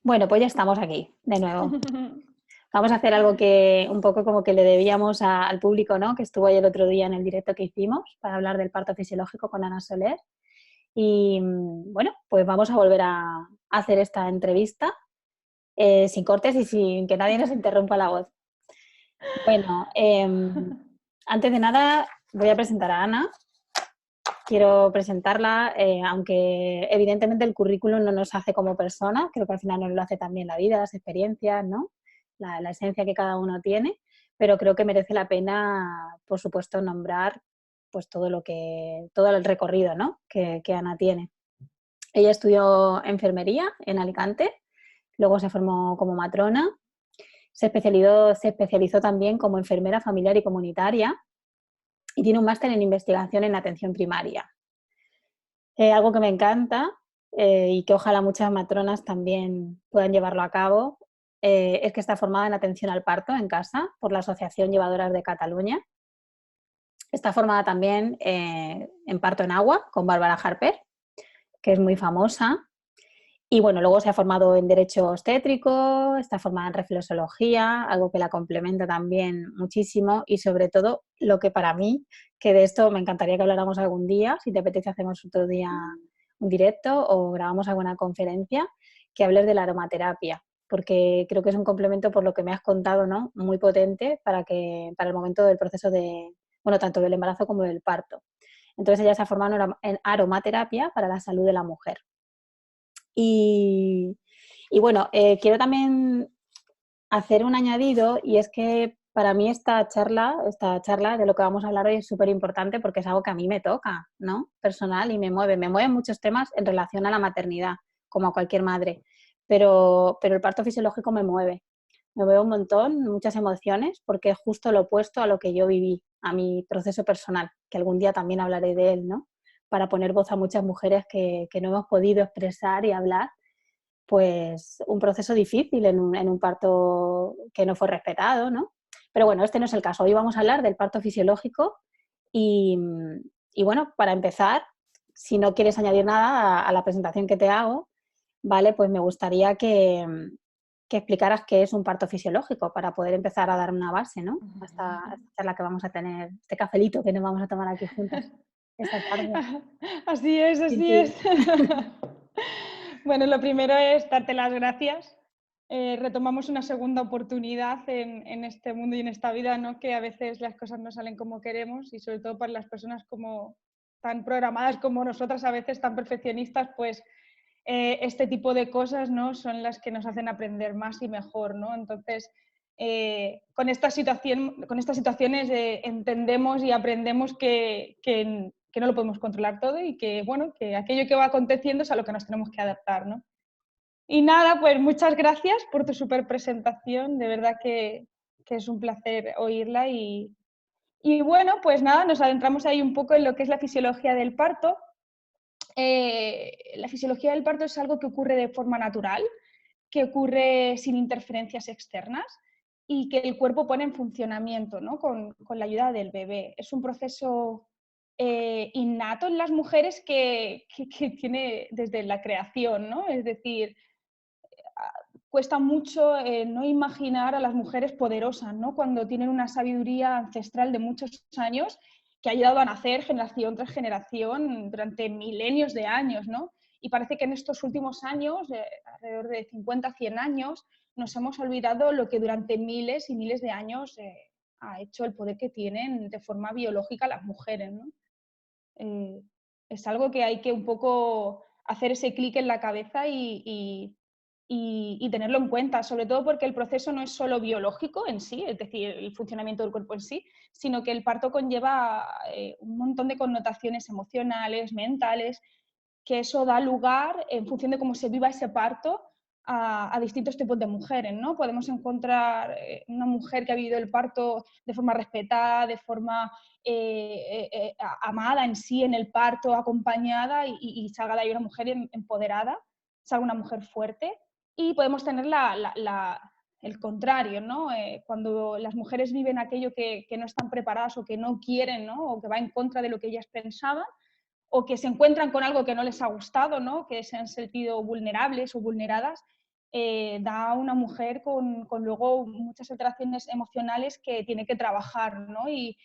Bueno, pues ya estamos aquí, de nuevo. Vamos a hacer algo que un poco como que le debíamos al público, ¿no? Que estuvo ahí el otro día en el directo que hicimos para hablar del parto fisiológico con Ana Soler. Y bueno, pues vamos a volver a hacer esta entrevista sin cortes y sin que nadie nos interrumpa la voz. Bueno, antes de nada voy a presentar a Ana. Quiero presentarla, aunque evidentemente el currículum no nos hace como persona, creo que al final nos lo hace también la vida, las experiencias, ¿no? La esencia que cada uno tiene, pero creo que merece la pena, por supuesto, nombrar pues todo todo el recorrido, ¿no? que Ana tiene. Ella estudió enfermería en Alicante, luego se formó como matrona, se especializó también como enfermera familiar y comunitaria y tiene un máster en investigación en atención primaria. Algo que me encanta y que ojalá muchas matronas también puedan llevarlo a cabo es que está formada en atención al parto en casa por la Asociación Llevadoras de Cataluña. Está formada también en parto en agua con Bárbara Harper, que es muy famosa. Y bueno, luego se ha formado en Derecho Obstétrico, está formada en Reflexología, algo que la complementa también muchísimo y sobre todo lo que para mí, que de esto me encantaría que habláramos algún día, si te apetece hacemos otro día un directo o grabamos alguna conferencia, que hables de la aromaterapia, porque creo que es un complemento por lo que me has contado, ¿no? Muy potente para el momento del proceso de, bueno, tanto del embarazo como del parto. Entonces ella se ha formado en aromaterapia para la salud de la mujer. Y, y bueno, quiero también hacer un añadido y es que para mí esta charla de lo que vamos a hablar hoy es súper importante porque es algo que a mí me toca, ¿no? Personal y me mueven muchos temas en relación a la maternidad, como a cualquier madre, pero el parto fisiológico me mueve un montón, muchas emociones, porque es justo lo opuesto a lo que yo viví, a mi proceso personal, que algún día también hablaré de él, ¿no? Para poner voz a muchas mujeres que no hemos podido expresar y hablar, pues un proceso difícil en un parto que no fue respetado, ¿no? Pero bueno, este no es el caso. Hoy vamos a hablar del parto fisiológico y, y bueno, para empezar, si no quieres añadir nada a la presentación que te hago, ¿vale? Pues me gustaría que explicaras qué es un parto fisiológico para poder empezar a dar una base, ¿no? A esta charla que vamos a tener, este cafelito que nos vamos a tomar aquí juntas esta tarde. Así es, Sí, así es. sí. Bueno, lo primero es darte las gracias. Retomamos una segunda oportunidad en este mundo y en esta vida, ¿no? Que a veces las cosas no salen como queremos y sobre todo para las personas como tan programadas como nosotras, a veces tan perfeccionistas, pues este tipo de cosas, ¿no? Son las que nos hacen aprender más y mejor, ¿no? Entonces, con esta situación, con estas situaciones entendemos y aprendemos que no lo podemos controlar todo y que, bueno, que aquello que va aconteciendo es a lo que nos tenemos que adaptar, ¿no? Y nada, pues muchas gracias por tu super presentación, de verdad que es un placer oírla y bueno, pues nada, nos adentramos ahí un poco en lo que es la fisiología del parto. La fisiología del parto es algo que ocurre de forma natural, que ocurre sin interferencias externas y que el cuerpo pone en funcionamiento, ¿no? Con la ayuda del bebé. Es un proceso innato en las mujeres que tiene desde la creación, ¿no? Es decir, cuesta mucho no imaginar a las mujeres poderosas, ¿no? Cuando tienen una sabiduría ancestral de muchos años que ha ayudado a nacer generación tras generación durante milenios de años, ¿no? Y parece que en estos últimos años, alrededor de 50, 100 años, nos hemos olvidado lo que durante miles y miles de años ha hecho el poder que tienen de forma biológica las mujeres, ¿no? Eh, es algo que hay que un poco hacer ese clic en la cabeza y tenerlo en cuenta, sobre todo porque el proceso no es solo biológico en sí, es decir, el funcionamiento del cuerpo en sí, sino que el parto conlleva un montón de connotaciones emocionales, mentales, que eso da lugar, en función de cómo se viva ese parto, a distintos tipos de mujeres, ¿no? Podemos encontrar una mujer que ha vivido el parto de forma respetada, de forma amada en sí, en el parto, acompañada y salga de ahí una mujer empoderada, salga una mujer fuerte. Y podemos tener el contrario, ¿no? Cuando las mujeres viven aquello que no están preparadas o que no quieren, ¿no? O que va en contra de lo que ellas pensaban, o que se encuentran con algo que no les ha gustado, ¿no? Que se han sentido vulnerables o vulneradas da a una mujer con luego muchas alteraciones emocionales que tiene que trabajar, ¿no? Y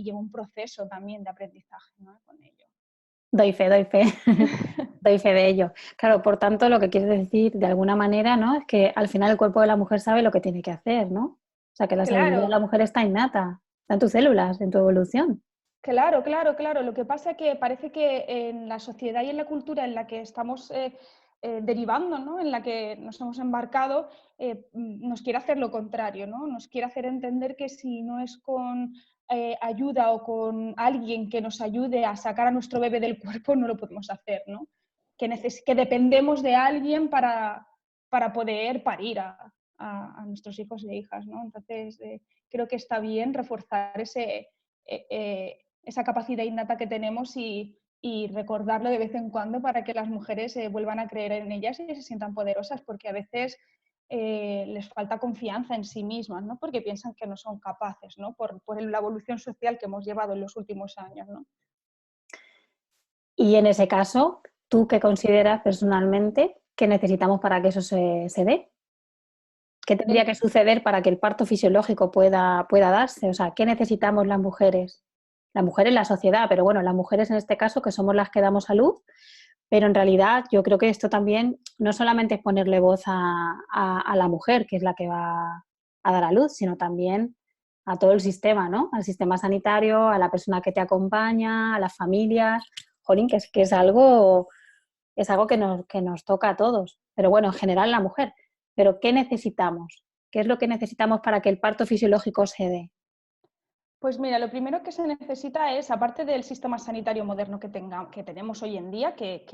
lleva un proceso también de aprendizaje, ¿no? Con ello. Doy fe, doy fe de ello. Claro, por tanto, lo que quieres decir de alguna manera, ¿no? Es que al final el cuerpo de la mujer sabe lo que tiene que hacer, ¿no? O sea, que la sabiduría de Claro, la mujer está innata, está en tus células, en tu evolución. claro, claro, claro. Lo que pasa es que parece que en la sociedad y en la cultura en la que estamos derivando, ¿no? En la que nos hemos embarcado, nos quiere hacer lo contrario, ¿no? Nos quiere hacer entender que si no es con ayuda o con alguien que nos ayude a sacar a nuestro bebé del cuerpo, no lo podemos hacer, ¿no? Que dependemos de alguien para poder parir a nuestros hijos e hijas, ¿no? Entonces, creo que está bien reforzar eh, eh, esa capacidad innata que tenemos y recordarlo de vez en cuando para que las mujeres vuelvan a creer en ellas y se sientan poderosas, porque a veces les falta confianza en sí mismas, ¿no? Porque piensan que no son capaces, ¿no? Por la evolución social que hemos llevado en los últimos años, ¿no? Y en ese caso, ¿tú qué consideras personalmente que necesitamos para que eso se dé? ¿Qué tendría que suceder para que el parto fisiológico pueda darse? O sea, ¿qué necesitamos las mujeres? Las mujeres en la sociedad, pero bueno, las mujeres en este caso, que somos las que damos a luz, pero en realidad yo creo que esto también no solamente es ponerle voz a la mujer, que es la que va a dar a luz, sino también a todo el sistema, ¿no? Al sistema sanitario, a la persona que te acompaña, a las familias. Jolín, que es algo que nos toca a todos. Pero bueno, en general la mujer. Pero ¿qué necesitamos? ¿Qué es lo que necesitamos para que el parto fisiológico se dé? Pues mira, lo primero que se necesita es, aparte del sistema sanitario moderno que tenemos hoy en día, que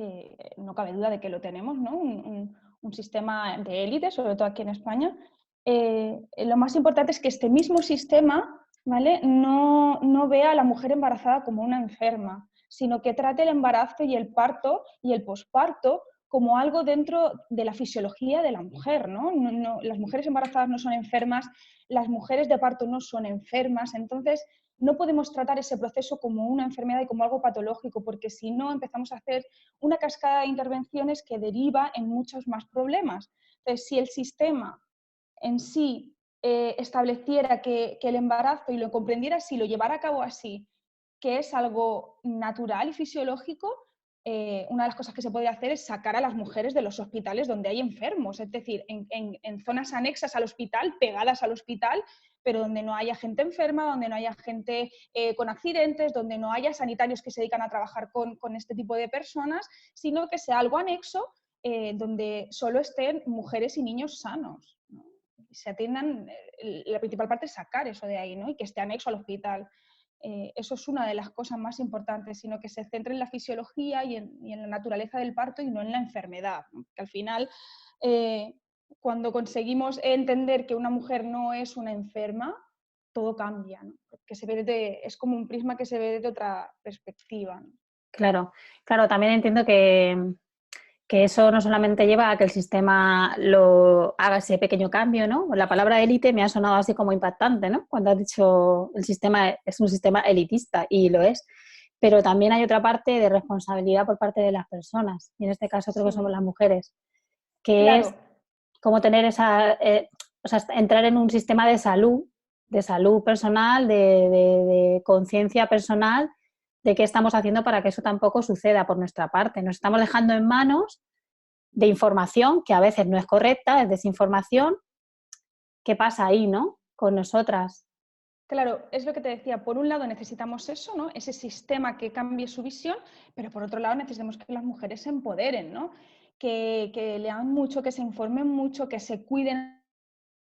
no cabe duda de que lo tenemos, ¿no? Un sistema de élite, sobre todo aquí en España, lo más importante es que este mismo sistema, ¿vale? No vea a la mujer embarazada como una enferma, sino que trate el embarazo y el parto y el posparto como algo dentro de la fisiología de la mujer, ¿no? Las mujeres embarazadas no son enfermas, las mujeres de parto no son enfermas, entonces no podemos tratar ese proceso como una enfermedad y como algo patológico, porque si no empezamos a hacer una cascada de intervenciones que deriva en muchos más problemas. Entonces, si el sistema en sí estableciera que el embarazo y lo comprendiera así, lo llevara a cabo así, que es algo natural y fisiológico, una de las cosas que se podría hacer es sacar a las mujeres de los hospitales donde hay enfermos, es decir, en zonas anexas al hospital, pegadas al hospital, pero donde no haya gente enferma, donde no haya gente con accidentes, donde no haya sanitarios que se dedican a trabajar con este tipo de personas, sino que sea algo anexo donde solo estén mujeres y niños sanos, ¿no? Se atiendan, la principal parte es sacar eso de ahí, ¿no? Y que esté anexo al hospital. Eso es una de las cosas más importantes, sino que se centre en la fisiología y en la naturaleza del parto y no en la enfermedad, ¿no? Que al final, eh, cuando conseguimos entender que una mujer no es una enferma, todo cambia, ¿no? Porque es como un prisma que se ve desde otra perspectiva, ¿no? Claro, claro, también entiendo que eso no solamente lleva a que el sistema lo haga ese pequeño cambio, ¿no? La palabra élite me ha sonado así como impactante, ¿no? Cuando has dicho el sistema es un sistema elitista, y lo es. Pero también hay otra parte de responsabilidad por parte de las personas, y en este caso creo que somos Sí, las mujeres, que claro. es como tener o sea, entrar en un sistema de salud personal, de conciencia personal, de qué estamos haciendo para que eso tampoco suceda por nuestra parte. Nos estamos dejando en manos de información que a veces no es correcta, es desinformación. ¿Qué pasa ahí, no? Con nosotras. Claro, es lo que te decía. Por un lado necesitamos eso, ¿no? Ese sistema que cambie su visión, pero por otro lado necesitamos que las mujeres se empoderen, ¿no? Que lean mucho, que se informen mucho, que se cuiden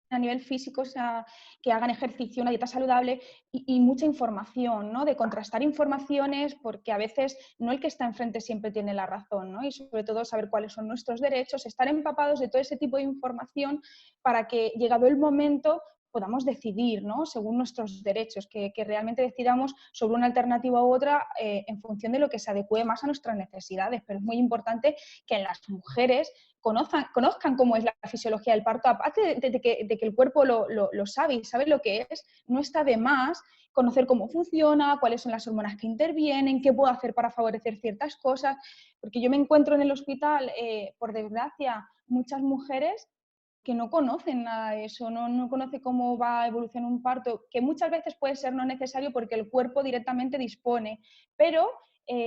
a nivel físico, o sea, que hagan ejercicio, una dieta saludable y mucha información, ¿no? De contrastar informaciones, porque a veces no el que está enfrente siempre tiene la razón, ¿no? Y sobre todo saber cuáles son nuestros derechos, estar empapados de todo ese tipo de información para que, llegado el momento, podamos decidir, ¿no? Según nuestros derechos, que realmente decidamos sobre una alternativa u otra en función de lo que se adecue más a nuestras necesidades. Pero es muy importante que las mujeres conozcan cómo es la fisiología del parto, aparte de que el cuerpo lo sabe y sabe lo que es, no está de más conocer cómo funciona, cuáles son las hormonas que intervienen, qué puedo hacer para favorecer ciertas cosas, porque yo me encuentro en el hospital, por desgracia, muchas mujeres que no conocen nada de eso, no conocen cómo va a evolucionar un parto, que muchas veces puede ser no necesario porque el cuerpo directamente dispone, pero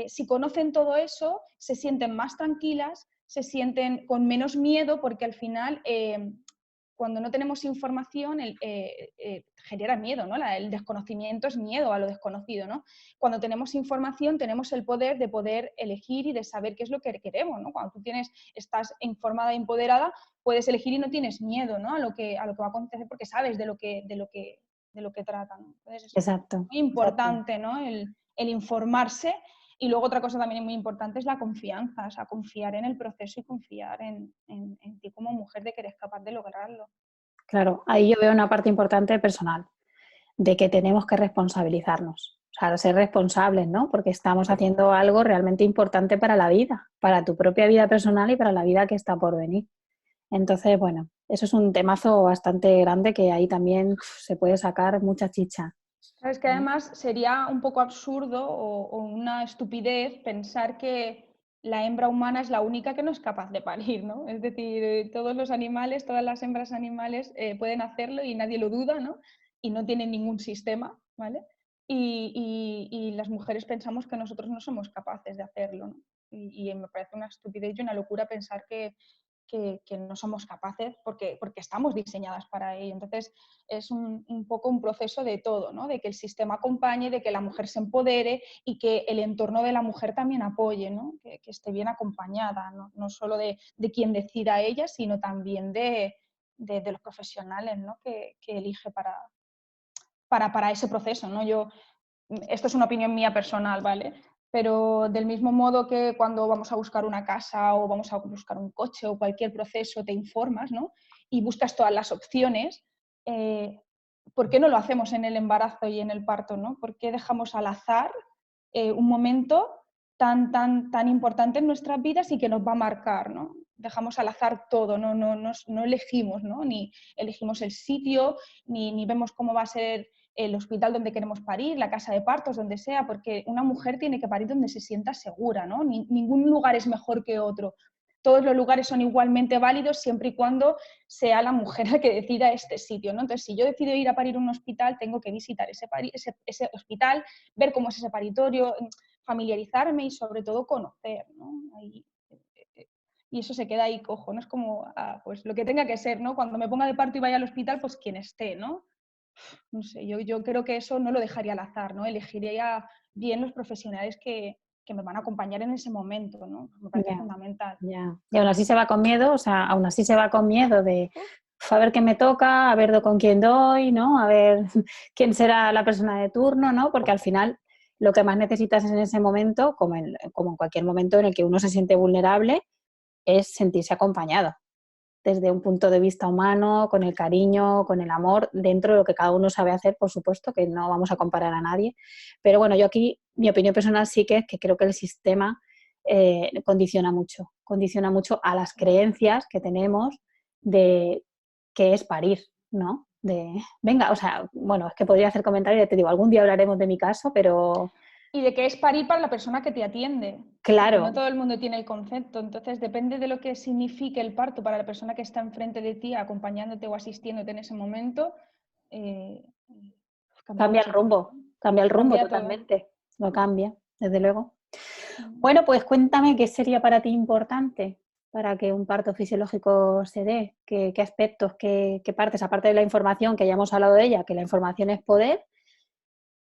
si conocen todo eso, se sienten más tranquilas, se sienten con menos miedo porque al final cuando no tenemos información genera miedo, ¿no? El desconocimiento es miedo a lo desconocido, ¿no? Cuando tenemos información tenemos el poder de poder elegir y de saber qué es lo que queremos, ¿no? Cuando tú estás informada e empoderada, puedes elegir y no tienes miedo, ¿no? a lo que va a acontecer porque sabes de lo que trata, ¿no? Entonces es Exacto, muy exacto. importante, ¿no? el informarse. Y luego otra cosa también muy importante es la confianza, o sea, confiar en el proceso y confiar en ti como mujer de que eres capaz de lograrlo. Claro, ahí yo veo una parte importante personal, de que tenemos que responsabilizarnos, o sea, ser responsables, ¿no? Porque estamos haciendo algo realmente importante para la vida, para tu propia vida personal y para la vida que está por venir. Entonces, bueno, eso es un temazo bastante grande que ahí también se puede sacar mucha chicha. Sabes que además sería un poco absurdo o una estupidez pensar que la hembra humana es la única que no es capaz de parir, ¿no? Es decir, todos los animales, todas las hembras animales pueden hacerlo y nadie lo duda, ¿no? Y no tienen ningún sistema, ¿vale? Y las mujeres pensamos que nosotros no somos capaces de hacerlo, ¿no? Y me parece una estupidez y una locura pensar que no somos capaces porque estamos diseñadas para ello. Entonces, es un poco un proceso de todo, ¿no? De que el sistema acompañe, de que la mujer se empodere y que el entorno de la mujer también apoye, ¿no? Que esté bien acompañada, no solo de quien decida ella, sino también de los profesionales, ¿no? que elige para ese proceso, ¿no? Esto es una opinión mía personal, ¿vale? Pero del mismo modo que cuando vamos a buscar una casa o vamos a buscar un coche o cualquier proceso te informas, ¿no? Y buscas todas las opciones, ¿por qué no lo hacemos en el embarazo y en el parto, ¿no? ¿Por qué dejamos al azar un momento tan importante en nuestras vidas y que nos va a marcar, ¿no? Dejamos al azar todo, no elegimos, ¿no? Ni elegimos el sitio, ni vemos cómo va a ser el hospital donde queremos parir, la casa de partos, donde sea, porque una mujer tiene que parir donde se sienta segura, ¿no? Ningún lugar es mejor que otro. Todos los lugares son igualmente válidos siempre y cuando sea la mujer la que decida este sitio, ¿no? Entonces, si yo decido ir a parir a un hospital, tengo que visitar ese hospital, ver cómo es ese paritorio, familiarizarme y sobre todo conocer, ¿no? Y eso se queda ahí cojo, ¿no? Es como, pues lo que tenga que ser, ¿no? Cuando me ponga de parto y vaya al hospital, pues quien esté, ¿no? No sé, yo creo que eso no lo dejaría al azar, ¿no? Elegiría bien los profesionales que me van a acompañar en ese momento, ¿no? Me parece Ya, fundamental. ya. Y aún así se va con miedo, o sea, aún así se va con miedo de a ver qué me toca, a ver con quién doy, ¿no? A ver quién será la persona de turno, ¿no? Porque al final lo que más necesitas en ese momento, como en cualquier momento en el que uno se siente vulnerable, es sentirse acompañado desde un punto de vista humano, con el cariño, con el amor, dentro de lo que cada uno sabe hacer, por supuesto, que no vamos a comparar a nadie. Pero bueno, yo aquí, mi opinión personal sí que es que creo que el sistema condiciona mucho a las creencias que tenemos de qué es parir, ¿no? Venga, o sea, bueno, es que podría hacer comentarios, ya te digo, algún día hablaremos de mi caso, pero Y de que es parir para la persona que te atiende, porque no claro, todo el mundo tiene el concepto. Entonces, depende de lo que signifique el parto para la persona que está enfrente de ti, acompañándote o asistiéndote en ese momento, eh, cambia mucho todo, ¿no? cambia el rumbo Cambia todo. totalmente, lo cambia, desde luego. Bueno, pues cuéntame qué sería para ti importante para que un parto fisiológico se dé, qué aspectos, qué partes, aparte de la información que ya hemos hablado de ella, que la información es poder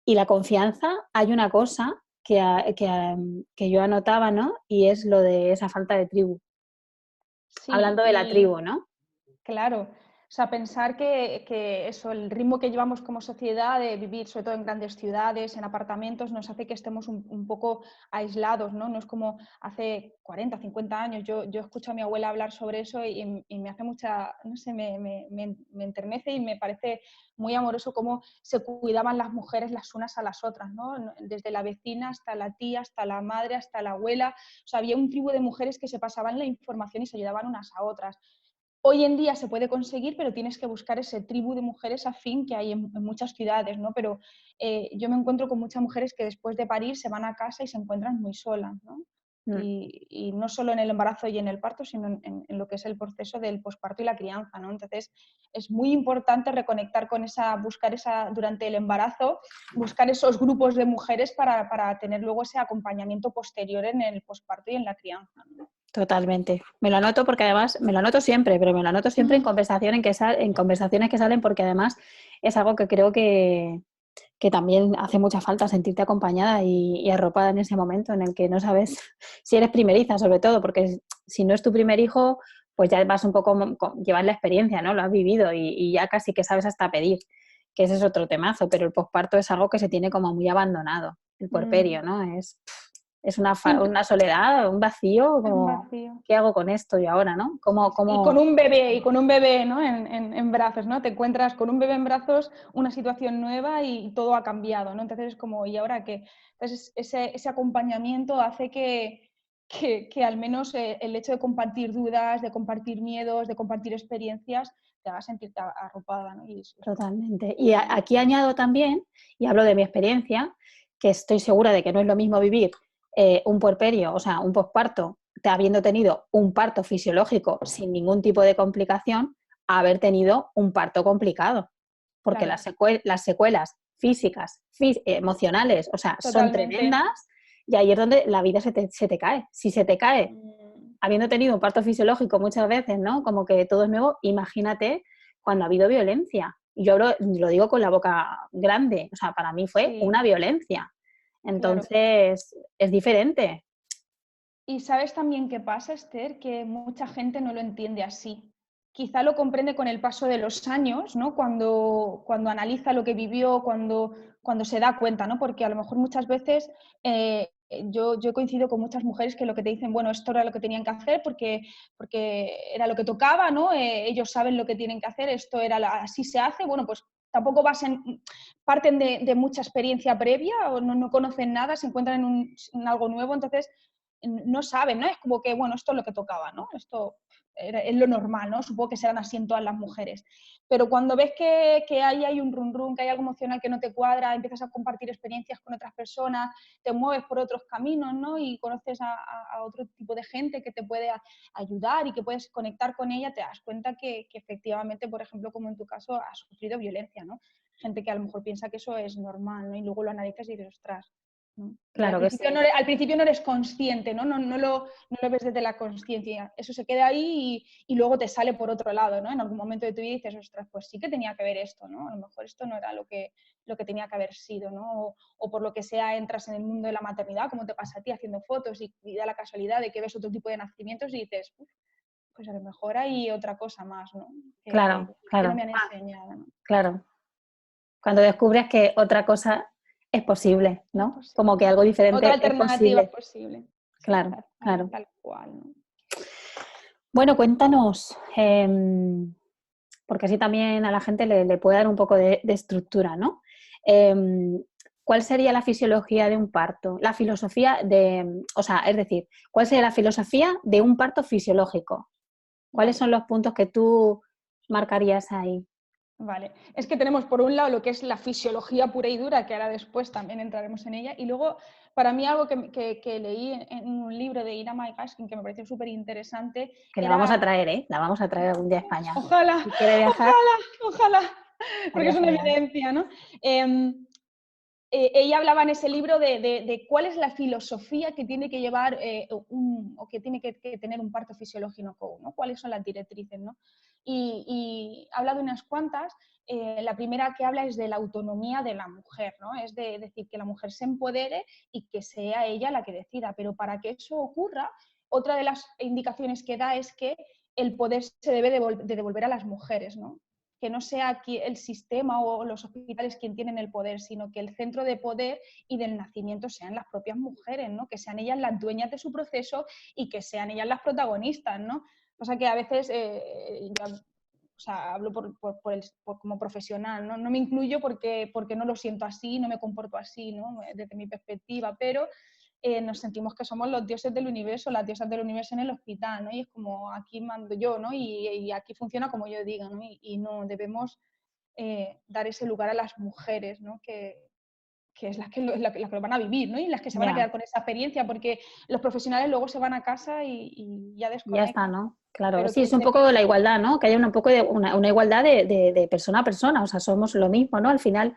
y la confianza, hay una cosa que yo anotaba, ¿no? Y es lo de esa falta de tribu. Sí, Hablando de la y tribu, ¿no? claro. O sea, pensar que eso, el ritmo que llevamos como sociedad de vivir, sobre todo en grandes ciudades, en apartamentos, nos hace que estemos un poco aislados, ¿no? No es como hace 40, 50 años. Yo escucho a mi abuela hablar sobre eso y me hace mucha, no sé, me enternece y me parece muy amoroso cómo se cuidaban las mujeres las unas a las otras, ¿no? Desde la vecina hasta la tía, hasta la madre, hasta la abuela. O sea, había un tribu de mujeres que se pasaban la información y se ayudaban unas a otras. Hoy en día se puede conseguir, pero tienes que buscar ese tribu de mujeres afín que hay en muchas ciudades, ¿no? Pero yo me encuentro con muchas mujeres que después de parir se van a casa y se encuentran muy solas, ¿no? Mm. Y no solo en el embarazo y en el parto, sino en lo que es el proceso del posparto y la crianza, ¿no? Entonces, es muy importante reconectar con buscar esa, durante el embarazo, buscar esos grupos de mujeres para tener luego ese acompañamiento posterior en el posparto y en la crianza, ¿no? Totalmente. Me lo anoto porque además, me lo anoto siempre, pero me lo anoto siempre en conversación en conversaciones que salen porque además es algo que creo que también hace mucha falta sentirte acompañada y arropada en ese momento en el que no sabes si eres primeriza, sobre todo, porque si no es tu primer hijo, pues ya vas un poco, llevas la experiencia, ¿no? Lo has vivido y ya casi que sabes hasta pedir, que ese es otro temazo, pero el posparto es algo que se tiene como muy abandonado, el puerperio, ¿no? Es una soledad, un vacío, Es un como, vacío. ¿qué hago con esto y ahora, no? Sí, sí. Y con un bebé, ¿no? En brazos, ¿no? Te encuentras con un bebé en brazos, una situación nueva y todo ha cambiado, ¿no? Entonces es como, ¿y ahora qué? Entonces ese acompañamiento hace que al menos el hecho de compartir dudas, de compartir miedos, de compartir experiencias, te haga sentirte arropada, ¿no? Y es Totalmente. Y aquí añado también, y hablo de mi experiencia, que estoy segura de que no es lo mismo vivir un puerperio, o sea, un posparto, habiendo tenido un parto fisiológico sin ningún tipo de complicación, a haber tenido un parto complicado. Porque claro, las secuelas físicas, emocionales, o sea, son totalmente. tremendas y ahí es donde la vida se te cae. Si se te cae Mm, habiendo tenido un parto fisiológico muchas veces, ¿no? Como que todo es nuevo, imagínate cuando ha habido violencia. Y yo lo digo con la boca grande, o sea, para mí fue sí, una violencia. claro. Entonces, es diferente. Y sabes también qué pasa, Esther, que mucha gente no lo entiende así. Quizá lo comprende con el paso de los años, ¿no? Cuando analiza lo que vivió, cuando se da cuenta, ¿no? Porque a lo mejor muchas veces yo coincido con muchas mujeres que lo que te dicen, bueno, esto era lo que tenían que hacer porque era lo que tocaba, ¿no? Ellos saben lo que tienen que hacer, esto era así se hace, bueno, pues tampoco parten de mucha experiencia previa o no conocen nada, se encuentran en algo nuevo, entonces no saben, ¿no? Es como que, bueno, esto es lo que tocaba, ¿no? Esto es lo normal, ¿no? Supongo que serán así en todas las mujeres. Pero cuando ves que ahí hay un run run, que hay algo emocional que no te cuadra, empiezas a compartir experiencias con otras personas, te mueves por otros caminos, ¿no? Y conoces a otro tipo de gente que te puede ayudar y que puedes conectar con ella, te das cuenta que efectivamente, por ejemplo, como en tu caso, has sufrido violencia, ¿no? Gente que a lo mejor piensa que eso es normal, ¿no? Y luego lo analizas y dices, ostras, ¿no? Y Claro que sí. al principio no eres consciente, ¿no? No lo ves desde la conciencia. Eso se queda ahí y luego te sale por otro lado, ¿no? En algún momento de tu vida dices, ostras, pues sí que tenía que ver esto, ¿no? A lo mejor esto no era lo que tenía que haber sido, ¿no? O por lo que sea entras en el mundo de la maternidad, como te pasa a ti haciendo fotos y da la casualidad de que ves otro tipo de nacimientos y dices, pues a lo mejor hay otra cosa más, ¿no? Claro, Que no claro, me han enseñado, ¿no? claro. Cuando descubres que otra cosa es posible, Es ¿no? Como que posible. algo Otra diferente es alternativa es posible. posible. Sí, Claro, tal cual, claro. tal cual, ¿no? Bueno, cuéntanos, porque así también a la gente le puede dar un poco de estructura, ¿no? Em, ¿Cuál sería la fisiología de un parto? La filosofía o sea, es decir, ¿cuál sería la filosofía de un parto fisiológico? ¿Cuáles Vale, son los puntos que tú marcarías ahí? vale. Es que tenemos por un lado lo que es la fisiología pura y dura, que ahora después también entraremos en ella, y luego para mí algo que leí en un libro de Ira Gaskin que me pareció súper interesante Que la vamos a era, traer, ¿eh? La vamos a traer algún día a España. ojalá, Si quiere viajar, ojalá, ojalá, porque estaría es una genial. evidencia, ¿no? Ella hablaba en ese libro de cuál es la filosofía que tiene que llevar o que tiene que tener un parto fisiológico, ¿no? Cuáles son las directrices, ¿no? Y habla de unas cuantas. La primera que habla es de la autonomía de la mujer, ¿no? Es decir, que la mujer se empodere y que sea ella la que decida. Pero para que eso ocurra, otra de las indicaciones que da es que el poder se debe de devolver a las mujeres, ¿no? que no sea aquí el sistema o los hospitales quien tienen el poder, sino que el centro de poder y del nacimiento sean las propias mujeres, ¿no? Que sean ellas las dueñas de su proceso y que sean ellas las protagonistas, ¿no? O sea que a veces, o sea, hablo como profesional, ¿no? No me incluyo porque no lo siento así, no me comporto así, ¿no? Desde mi perspectiva, pero nos sentimos que somos los dioses del universo, las diosas del universo en el hospital, ¿no? Y es como, aquí mando yo, ¿no? Y aquí funciona como yo diga, ¿no? Y no, debemos dar ese lugar a las mujeres, ¿no? Que es las que lo van a vivir, ¿no? Y las que se van a Ya, quedar con esa experiencia, porque los profesionales luego se van a casa y ya ya está, desconectan. ¿no? Claro, Pero sí, que es un sepan poco la igualdad, ¿no? Que haya un poco de una igualdad de persona a persona, o sea, somos lo mismo, ¿no? Al final,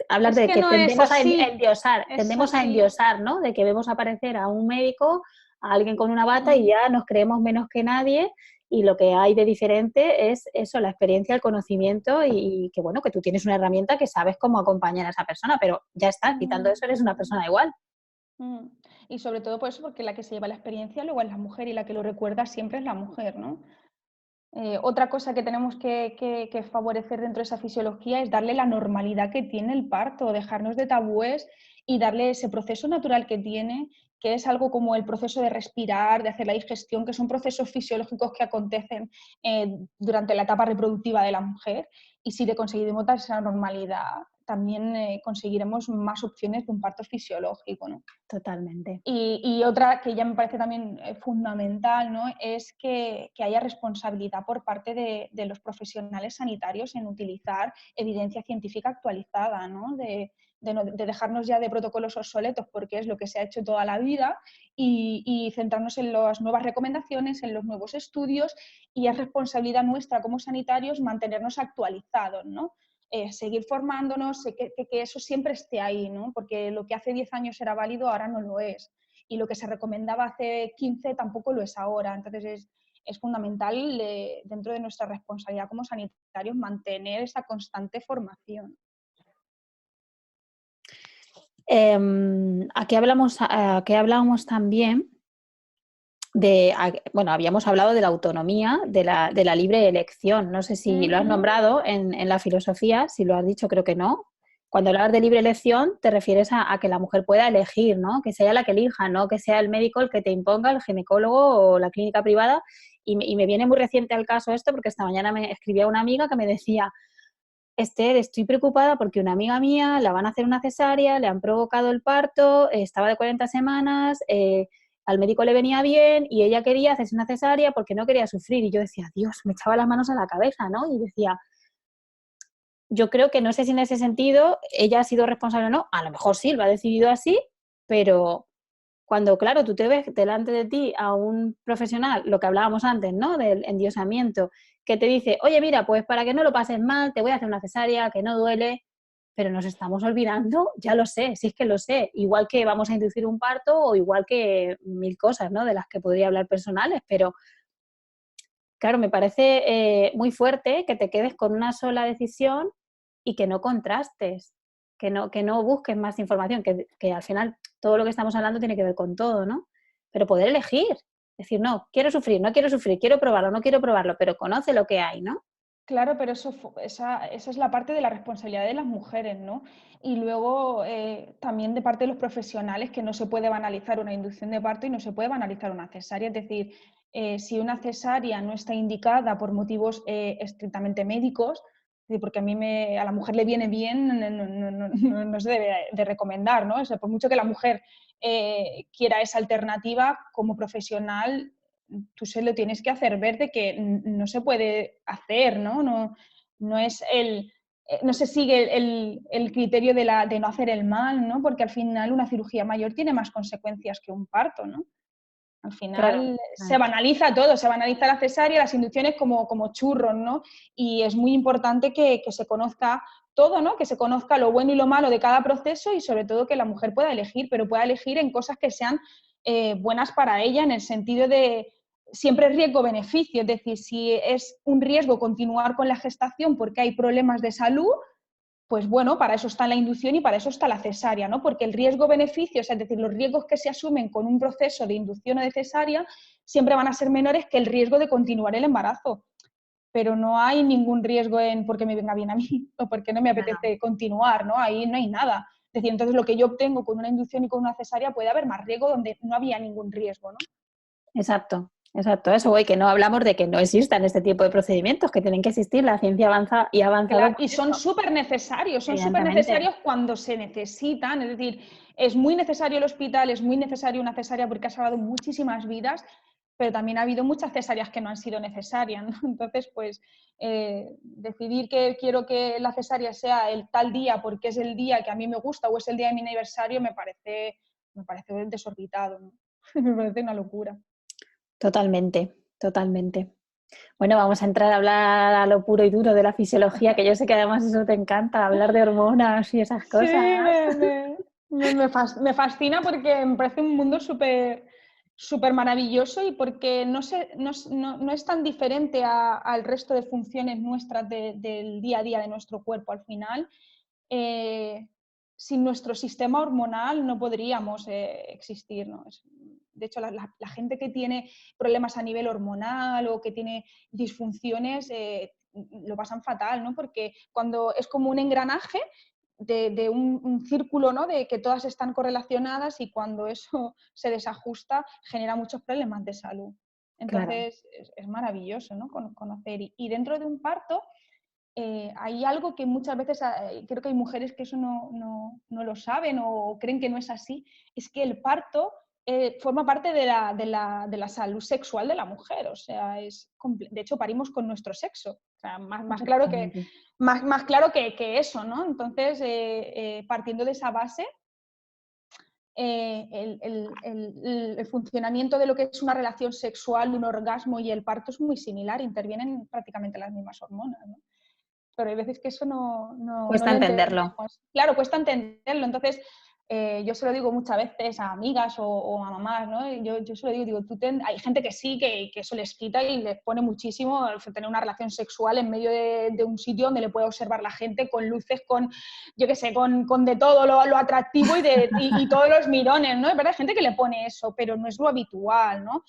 hablar es de que que no es así, es tendemos a así. endiosar, ¿no? De que vemos aparecer a un médico, a alguien con una bata y Mm. ya nos creemos menos que nadie y lo que hay de diferente es eso, la experiencia, el conocimiento y que, bueno, que tú tienes una herramienta que sabes cómo acompañar a esa persona, pero ya está, quitando Mm. eso eres una persona igual. Mm. Y sobre todo por eso, porque la que se lleva la experiencia luego es la mujer y la que lo recuerda siempre es la mujer, ¿no? Otra cosa que tenemos que favorecer dentro de esa fisiología es darle la normalidad que tiene el parto, dejarnos de tabúes y darle ese proceso natural que tiene, que es algo como el proceso de respirar, de hacer la digestión, que son procesos fisiológicos que acontecen durante la etapa reproductiva de la mujer. Y si le conseguimos dar esa normalidad, también conseguiremos más opciones de un parto fisiológico, ¿no? Totalmente. Y otra que ya me parece también fundamental, ¿no? Es que haya responsabilidad por parte de los profesionales sanitarios en utilizar evidencia científica actualizada, ¿no? De dejarnos ya de protocolos obsoletos, porque es lo que se ha hecho toda la vida, y centrarnos en las nuevas recomendaciones, en los nuevos estudios, y es responsabilidad nuestra como sanitarios mantenernos actualizados, ¿no? Seguir formándonos, que eso siempre esté ahí, ¿no? Porque lo que hace 10 años era válido ahora no lo es. Y lo que se recomendaba hace 15 tampoco lo es ahora. Entonces es fundamental dentro de nuestra responsabilidad como sanitarios mantener esa constante formación. Aquí hablábamos también bueno, habíamos hablado de la autonomía, de la libre elección. No sé si lo has Ujú. nombrado en la filosofía, si lo has dicho, creo que no. Cuando hablas de libre elección, te refieres a que la mujer pueda elegir, ¿no? Que sea ella la que elija, no que sea el médico el que te imponga, el ginecólogo o la clínica privada. Y me viene muy reciente al caso esto, porque esta mañana me escribía una amiga que me decía: Esther, estoy preocupada porque una amiga mía la van a hacer una cesárea, le han provocado el parto, estaba de 40 semanas, al médico le venía bien y ella quería hacerse una cesárea porque no quería sufrir. Y yo decía, Dios, me echaba las manos a la cabeza, ¿no? Y decía, yo creo que no sé si en ese sentido ella ha sido responsable o no, a lo mejor sí, lo ha decidido así, pero cuando, claro, tú te ves delante de ti a un profesional, lo que hablábamos antes, ¿no? Del endiosamiento, que te dice, oye, mira, pues para que no lo pases mal, te voy a hacer una cesárea, que no duele, pero nos estamos olvidando, ya lo sé, sí es que lo sé, igual que vamos a inducir un parto o igual que mil cosas, ¿no? De las que podría hablar personales, pero claro, me parece muy fuerte que te quedes con una sola decisión y que no contrastes, que no busques más información, que al final todo lo que estamos hablando tiene que ver con todo, ¿no? Pero poder elegir, decir, no, quiero sufrir, no quiero sufrir, quiero probarlo, no quiero probarlo, pero conoce lo que hay, ¿no? Claro, pero esa es la parte de la responsabilidad de las mujeres, ¿no? Y luego también de parte de los profesionales que no se puede banalizar una inducción de parto y no se puede banalizar una cesárea. Es decir, si una cesárea no está indicada por motivos estrictamente médicos, porque a la mujer le viene bien, no se debe de recomendar, ¿no? O sea, por mucho que la mujer quiera esa alternativa, como profesional tú se lo tienes que hacer ver de que no se puede hacer, ¿no? No es no se sigue el criterio de no hacer el mal, ¿no? Porque al final una cirugía mayor tiene más consecuencias que un parto, ¿no? Al Claro, final se claro. banaliza todo, se banaliza la cesárea, las inducciones como churros, ¿no? Y es muy importante que se conozca todo, ¿no? Que se conozca lo bueno y lo malo de cada proceso y sobre todo que la mujer pueda elegir, pero pueda elegir en cosas que sean buenas para ella en el sentido de siempre riesgo-beneficio, es decir, si es un riesgo continuar con la gestación porque hay problemas de salud, pues bueno, para eso está la inducción y para eso está la cesárea, ¿no? Porque el riesgo-beneficio, es decir, los riesgos que se asumen con un proceso de inducción o de cesárea, siempre van a ser menores que el riesgo de continuar el embarazo. pero no hay ningún riesgo en porque me venga bien a mí o porque no me apetece continuar, ¿no? Ahí no hay nada. Es decir, entonces lo que yo obtengo con una inducción y con una cesárea puede haber más riesgo donde no había ningún riesgo, ¿no? Exacto, exacto. Eso, güey, que no hablamos de que no existan este tipo de procedimientos, que tienen que existir. La ciencia avanza y ha avanzado Claro, por y eso, son súper evidentemente. necesarios cuando se necesitan, es decir, es muy necesario el hospital, es muy necesario una cesárea porque ha salvado muchísimas vidas, pero también ha habido muchas cesáreas que no han sido necesarias, ¿no? Entonces, pues, decidir que quiero que la cesárea sea el tal día porque es el día que a mí me gusta o es el día de mi aniversario me parece desorbitado, ¿no? Me parece una locura. Totalmente, totalmente. Bueno, vamos a entrar a hablar a lo puro y duro de la fisiología, que yo sé que además eso te encanta, hablar de hormonas y esas Sí, cosas. me fascina porque me parece un mundo súper maravilloso y porque no es tan diferente al resto de funciones nuestras del día a día de nuestro cuerpo. Al final, eh, sin nuestro sistema hormonal no podríamos existir, ¿no? De hecho, la gente que tiene problemas a nivel hormonal o que tiene disfunciones lo pasan fatal, ¿no? Porque cuando es como un engranaje de un círculo, ¿no? De que todas están correlacionadas y cuando eso se desajusta genera muchos problemas de salud. Claro, Entonces es maravilloso, ¿no? Conocer. Y dentro de un parto hay algo que muchas veces creo que hay mujeres que eso no lo saben o creen que no es así, es que el parto forma parte de la salud sexual de la mujer, o sea, de hecho parimos con nuestro sexo, o sea, efectivamente. más claro que eso, ¿no? Entonces, partiendo de esa base, el funcionamiento de lo que es una relación sexual, un orgasmo y el parto es muy similar, intervienen prácticamente las mismas hormonas, ¿no? Pero hay veces que eso no Cuesta lo entenderlo. entendemos. Claro, cuesta entenderlo. Entonces, yo se lo digo muchas veces a amigas o a mamás, ¿no? Yo se lo digo, hay gente que sí, que eso les quita y les pone muchísimo tener una relación sexual en medio de un sitio donde le puede observar la gente con luces, con, yo qué sé, con de todo lo atractivo y todos los mirones, ¿no? Es verdad, hay gente que le pone eso, pero no es lo habitual, ¿no?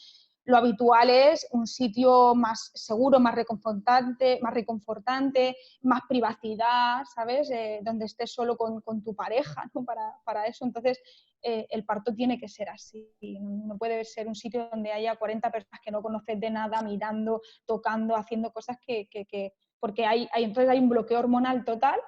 Lo habitual es un sitio más seguro, más reconfortante, más privacidad, ¿sabes? Donde estés solo con tu pareja, ¿no? Para eso. Entonces, el parto tiene que ser así. No puede ser un sitio donde haya 40 personas que no conoces de nada, mirando, tocando, haciendo cosas porque entonces hay un bloqueo hormonal total.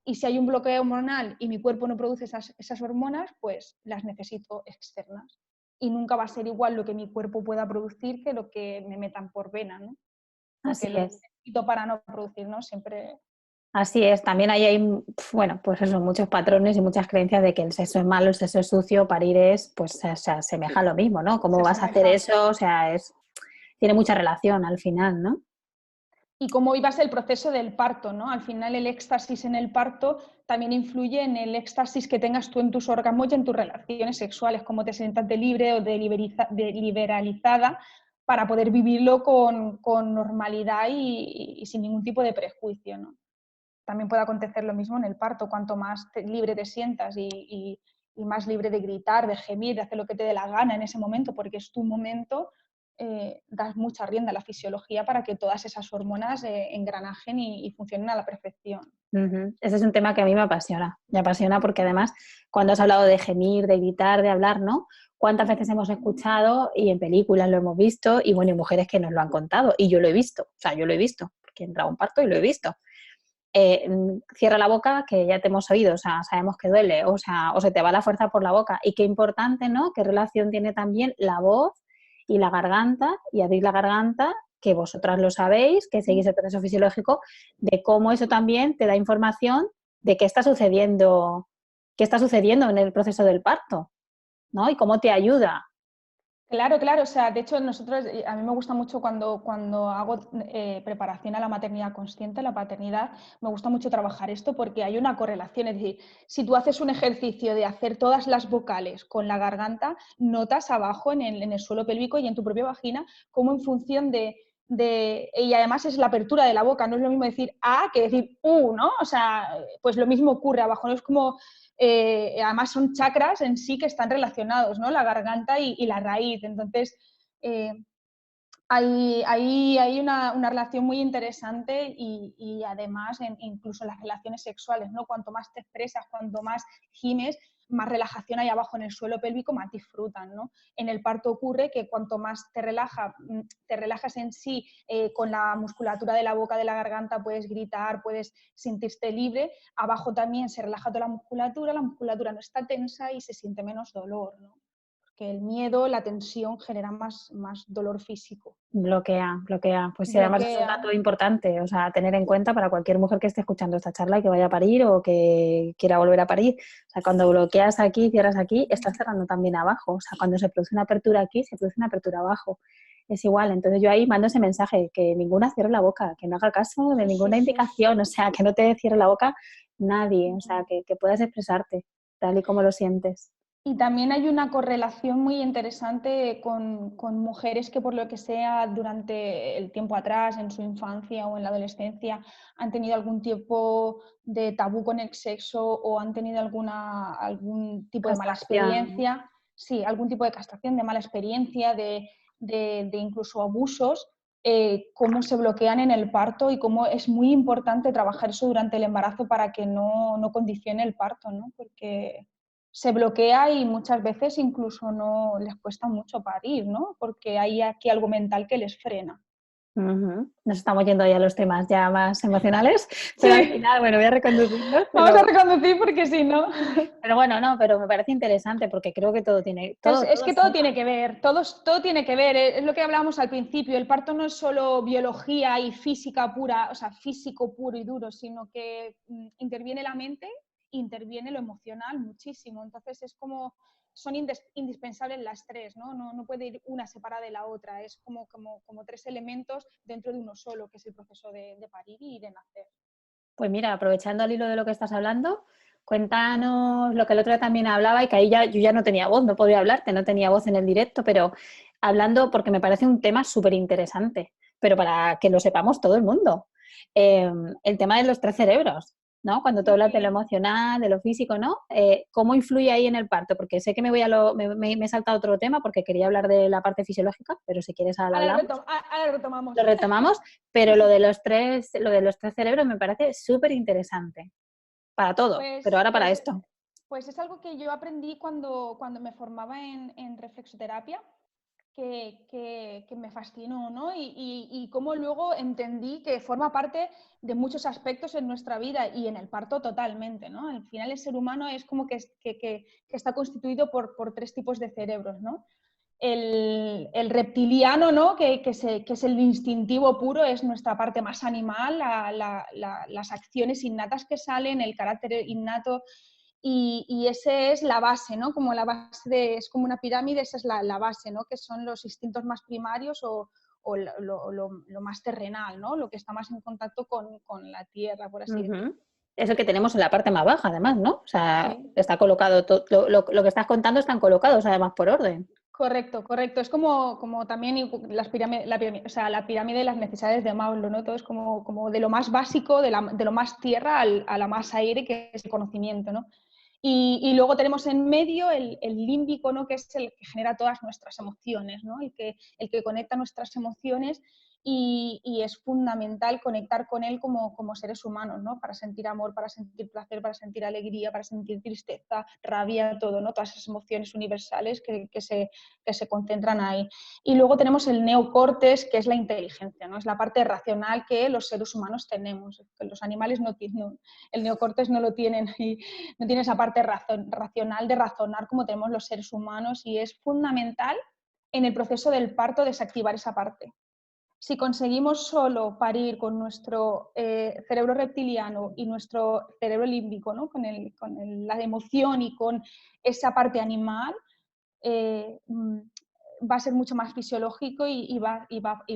Y si hay un bloqueo hormonal y mi cuerpo no produce esas hormonas, pues las necesito externas. Y nunca va a ser igual lo que mi cuerpo pueda producir que lo que me metan por vena, ¿no? Así Porque lo que es. necesito para no producir, ¿no? Siempre. Así es, también ahí hay, bueno, pues eso, muchos patrones y muchas creencias de que el sexo es malo, el sexo es sucio, parir es, pues se asemeja a lo mismo, ¿no? ¿Cómo Se vas a hacer asemeja. eso? O sea, tiene mucha relación al final, ¿no? Y cómo vivas el proceso del parto, ¿no? Al final el éxtasis en el parto también influye en el éxtasis que tengas tú en tus orgasmos y en tus relaciones sexuales, cómo te sientas de libre o de liberalizada para poder vivirlo con normalidad y sin ningún tipo de prejuicio, ¿no? También puede acontecer lo mismo en el parto, cuanto más libre te sientas y más libre de gritar, de gemir, de hacer lo que te dé la gana en ese momento, porque es tu momento, das mucha rienda a la fisiología para que todas esas hormonas engranajen y funcionen a la perfección. Ujú. Ese es un tema que a mí me apasiona porque además cuando has hablado de gemir, de gritar, de hablar, ¿no? ¿Cuántas veces hemos escuchado y en películas lo hemos visto y bueno, hay mujeres que nos lo han contado y yo lo he visto, o sea, yo lo he visto, porque he entrado a un parto y lo he visto. Cierra la boca que ya te hemos oído, o sea, sabemos que duele, o sea, o se te va la fuerza por la boca. Y qué importante, ¿no? Qué relación tiene también la voz y la garganta, y abrir la garganta, que vosotras lo sabéis, que seguís el proceso fisiológico, de cómo eso también te da información de qué está sucediendo en el proceso del parto, ¿no? Y cómo te ayuda. Claro, claro, o sea, de hecho nosotros, a mí me gusta mucho cuando hago preparación a la maternidad consciente, la paternidad, me gusta mucho trabajar esto porque hay una correlación, es decir, si tú haces un ejercicio de hacer todas las vocales con la garganta, notas abajo en el suelo pélvico y en tu propia vagina, cómo en función y además es la apertura de la boca, no es lo mismo decir A que decir U, ¿no? O sea, pues lo mismo ocurre abajo, no es como además son chakras en sí que están relacionados, ¿no? La garganta y la raíz. Entonces, eh, Hay una relación muy interesante y además incluso las relaciones sexuales, ¿no? Cuanto más te expresas, cuanto más gimes, más relajación hay abajo en el suelo pélvico, más disfrutan, ¿no? En el parto ocurre que cuanto más te relajas en sí, con la musculatura de la boca, de la garganta, puedes gritar, puedes sentirte libre, abajo también se relaja toda la musculatura no está tensa y se siente menos dolor, ¿no? Que el miedo, la tensión genera más dolor físico. Bloquea, bloquea. Pues sí, además es un Bloquea. dato importante, o sea, tener en cuenta para cualquier mujer que esté escuchando esta charla y que vaya a parir o que quiera volver a parir. O sea, cuando bloqueas aquí, cierras aquí, estás cerrando también abajo. O sea, cuando se produce una apertura aquí, se produce una apertura abajo. Es igual. Entonces yo ahí mando ese mensaje, que ninguna cierre la boca, que no haga caso de Sí, sí, ninguna sí. indicación, o sea, que no te cierre la boca nadie, o sea, que puedas expresarte tal y como lo sientes. Y también hay una correlación muy interesante con mujeres que por lo que sea durante el tiempo atrás, en su infancia o en la adolescencia, han tenido algún tipo de tabú con el sexo o han tenido algún tipo de mala Castración. experiencia, sí, algún tipo de castración, de mala experiencia, de incluso abusos, cómo se bloquean en el parto y cómo es muy importante trabajar eso durante el embarazo para que no condicione el parto, ¿no? Porque se bloquea y muchas veces incluso no les cuesta mucho parir, ¿no? Porque hay aquí algo mental que les frena. Ujú. Nos estamos yendo ya a los temas ya más emocionales, pero al Sí, final, bueno, voy a reconducirlos, vamos a reconducir porque si no... pero bueno, no, pero me parece interesante porque creo que todo tiene, Es todo que todo suma. tiene que ver, todo tiene que ver, es lo que hablábamos al principio, el parto no es solo biología y física pura, o sea, físico puro y duro, sino que interviene la mente, interviene lo emocional muchísimo, entonces es como, son indispensables las tres, ¿no? No puede ir una separada de la otra, es como tres elementos dentro de uno solo, que es el proceso de parir y de nacer. Pues mira, aprovechando el hilo de lo que estás hablando, cuéntanos lo que el otro día también hablaba y que ahí ya, yo ya no tenía voz, no podía hablarte, no tenía voz en el directo, pero hablando porque me parece un tema súper interesante, pero para que lo sepamos todo el mundo. El tema de los tres cerebros, ¿no? Cuando tú hablas de lo Sí. emocional, de lo físico, ¿no? ¿Cómo influye ahí en el parto? Porque sé que me voy a me he saltado otro tema porque quería hablar de la parte fisiológica, pero si quieres ahora lo hablamos. Ahora retomamos. Lo retomamos, pero lo de los tres cerebros me parece súper interesante para todo, pero Pues, ahora para pues, esto. pues es algo que yo aprendí cuando me formaba en reflexoterapia, que me fascinó, ¿no? Y cómo luego entendí que forma parte de muchos aspectos en nuestra vida y en el parto totalmente, ¿no? Al final el ser humano es como que está constituido por tres tipos de cerebros, ¿no? El reptiliano, ¿no? Que es el instintivo puro, es nuestra parte más animal, las acciones innatas que salen, el carácter innato, y ese es la base, ¿no? Como la base es como una pirámide, esa es la base, ¿no? Que son los instintos más primarios o lo más terrenal, ¿no? Lo que está más en contacto con la tierra, por así decirlo. Ujú. Es el que tenemos en la parte más baja, además, ¿no? O sea, Sí. está colocado, lo que estás contando están colocados, además, por orden. Correcto, correcto. Es como también o sea, la pirámide de las necesidades de Maslow, ¿no? Todo es como de lo más básico, de lo más tierra a la más aire, que es el conocimiento, ¿no? Y luego tenemos en medio el límbico, ¿no? Que es el que genera todas nuestras emociones, ¿no? El que conecta nuestras emociones y es fundamental conectar con él como seres humanos, ¿no? Para sentir amor, para sentir placer, para sentir alegría, para sentir tristeza, rabia, todo, ¿no? Todas esas emociones universales que se concentran ahí. Y luego tenemos el neocortes, que es la inteligencia, ¿no? Es la parte racional que los seres humanos tenemos, que los animales no tienen, el neocortes no lo tienen y no tiene esa parte racional de razonar como tenemos los seres humanos y es fundamental en el proceso del parto desactivar esa parte. Si conseguimos solo parir con nuestro cerebro reptiliano y nuestro cerebro límbico, ¿no? La emoción y con esa parte animal, va a ser mucho más fisiológico y va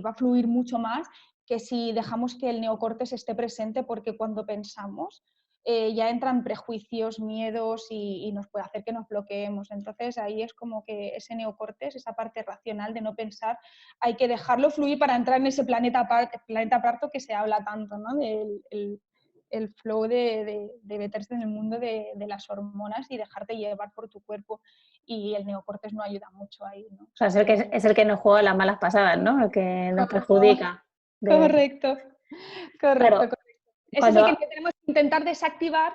a fluir mucho más que si dejamos que el neocortes esté presente, porque cuando pensamos ya entran prejuicios, miedos y nos puede hacer que nos bloqueemos. Entonces ahí es como que ese neocortes, esa parte racional de no pensar, hay que dejarlo fluir para entrar en ese planeta parto que se habla tanto, ¿no? El flow de meterse en el mundo de las hormonas y dejarte llevar por tu cuerpo. y el neocortes no ayuda mucho ahí, ¿no? O sea, es el que nos juega las malas pasadas, ¿no? El que nos perjudica. Correcto, Claro, correcto. Ese es el que cuando... tenemos que intentar desactivar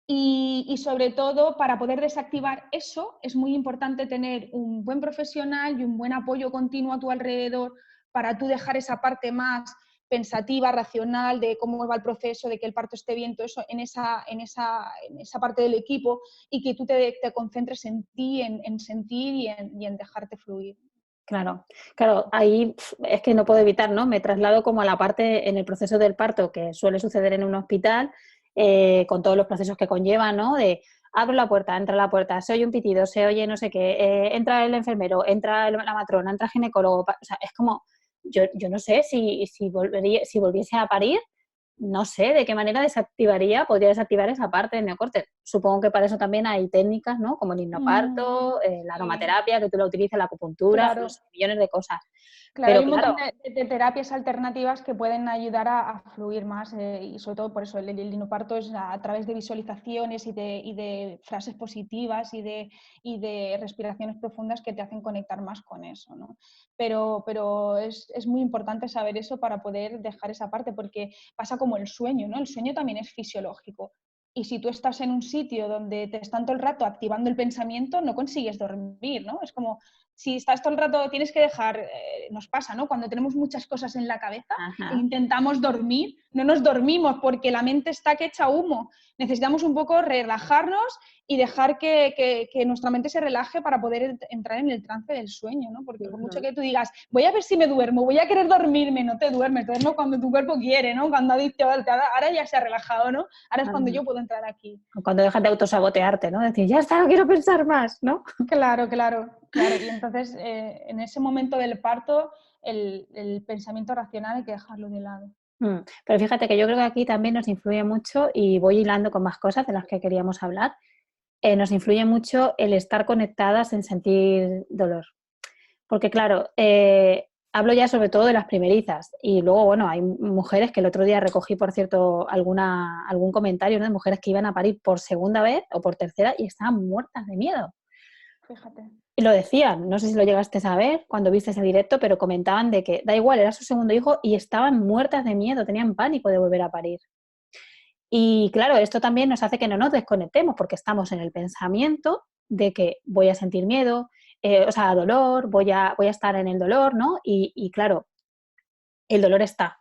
y sobre todo para poder desactivar eso es muy importante tener un buen profesional y un buen apoyo continuo a tu alrededor para tú dejar esa parte más pensativa, racional, de cómo va el proceso, de que el parto esté bien, todo eso en esa parte del equipo y que tú te concentres en ti, en sentir y en dejarte fluir. Claro, claro, ahí es que no puedo evitar, ¿no? Me traslado como a la parte en el proceso del parto que suele suceder en un hospital, con todos los procesos que conlleva, ¿no? De abro la puerta, entra la puerta, se oye un pitido, se oye no sé qué, entra el enfermero, entra la matrona, entra el ginecólogo, o sea, es como, yo no sé si volviese a parir, no sé de qué manera podría desactivar esa parte del neocorte. Supongo que para eso también hay técnicas, ¿no? Como el hipnoparto, la Sí, aromaterapia, que tú la utilizas, la acupuntura, no claro. sé, millones de cosas. Claro, Pero hay un montón claro, de terapias alternativas que pueden ayudar a fluir más y sobre todo por eso el hipnoparto es a través de visualizaciones y de frases positivas y de respiraciones profundas que te hacen conectar más con eso, ¿no? Pero es muy importante saber eso para poder dejar esa parte porque pasa como el sueño, ¿no? El sueño también es fisiológico. Y si tú estás en un sitio donde te están todo el rato activando el pensamiento, no consigues dormir, ¿no? Es como si estás todo el rato, tienes que dejar, nos pasa, ¿no? Cuando tenemos muchas cosas en la cabeza e ajá, intentamos dormir, no nos dormimos porque la mente está que echa humo. Necesitamos un poco relajarnos y dejar que nuestra mente se relaje para poder entrar en el trance del sueño, ¿no? Porque por mucho ujú. que tú digas, voy a ver si me duermo, voy a querer dormirme, no te duermes cuando tu cuerpo quiere, ¿no? Cuando ha dicho, ahora ya se ha relajado, ¿no? Ahora es cuando Ajá. yo puedo entrar aquí. Cuando dejas de autosabotearte, ¿no? Decir, ya está, no quiero pensar más, ¿no? Claro, claro, claro. Y entonces, en ese momento del parto, el pensamiento racional hay que dejarlo de lado. Pero fíjate que yo creo que aquí también nos influye mucho, y voy hilando con más cosas de las que queríamos hablar, nos influye mucho el estar conectadas en sentir dolor. Porque claro, hablo ya sobre todo de las primerizas y luego, bueno, hay mujeres que el otro día recogí, por cierto, algún comentario, ¿no? De mujeres que iban a parir por segunda vez o por tercera y estaban muertas de miedo. Fíjate. Y lo decían, no sé si lo llegaste a saber cuando viste ese directo, pero comentaban de que da igual, era su segundo hijo y estaban muertas de miedo, tenían pánico de volver a parir. Y claro, esto también nos hace que no nos desconectemos porque estamos en el pensamiento de que voy a sentir miedo, o sea, dolor, voy a estar en el dolor, ¿no? Y claro, el dolor está,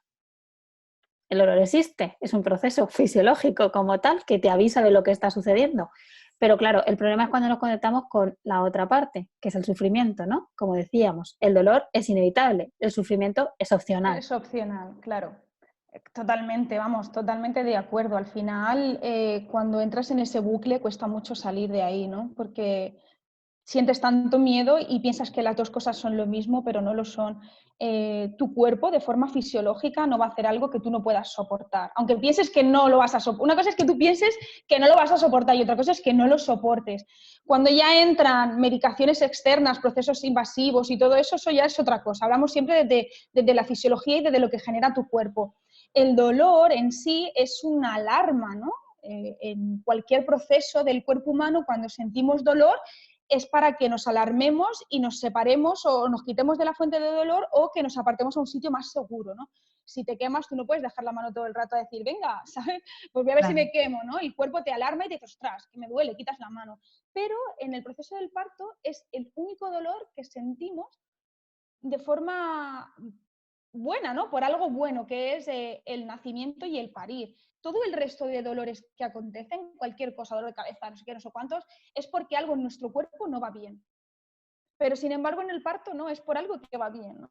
el dolor existe, es un proceso fisiológico como tal que te avisa de lo que está sucediendo. Pero claro, el problema es cuando nos conectamos con la otra parte, que es el sufrimiento, ¿no? Como decíamos, el dolor es inevitable, el sufrimiento es opcional. Es opcional, claro. Totalmente, vamos, totalmente de acuerdo. Al final, cuando entras en ese bucle, cuesta mucho salir de ahí, ¿no? Porque sientes tanto miedo y piensas que las dos cosas son lo mismo, pero no lo son. Tu cuerpo, de forma fisiológica, no va a hacer algo que tú no puedas soportar. Aunque pienses que no lo vas a soportar. Una cosa es que tú pienses que no lo vas a soportar y otra cosa es que no lo soportes. Cuando ya entran medicaciones externas, procesos invasivos y todo eso, eso ya es otra cosa. Hablamos siempre desde la fisiología y desde lo que genera tu cuerpo. El dolor en sí es una alarma, ¿no? En cualquier proceso del cuerpo humano, cuando sentimos dolor, es para que nos alarmemos y nos separemos o nos quitemos de la fuente de dolor o que nos apartemos a un sitio más seguro, ¿no? Si te quemas, tú no puedes dejar la mano todo el rato a decir, venga, ¿sabes? Pues voy a ver si Claro. me quemo, ¿no? El cuerpo te alarma y te dice, ostras, que me duele, quitas la mano. Pero en el proceso del parto es el único dolor que sentimos de forma buena, ¿no? Por algo bueno, que es el nacimiento y el parir. Todo el resto de dolores que acontecen, cualquier cosa, dolor de cabeza, no sé qué, no sé cuántos, es porque algo en nuestro cuerpo no va bien. Pero sin embargo en el parto no, es por algo que va bien, ¿no?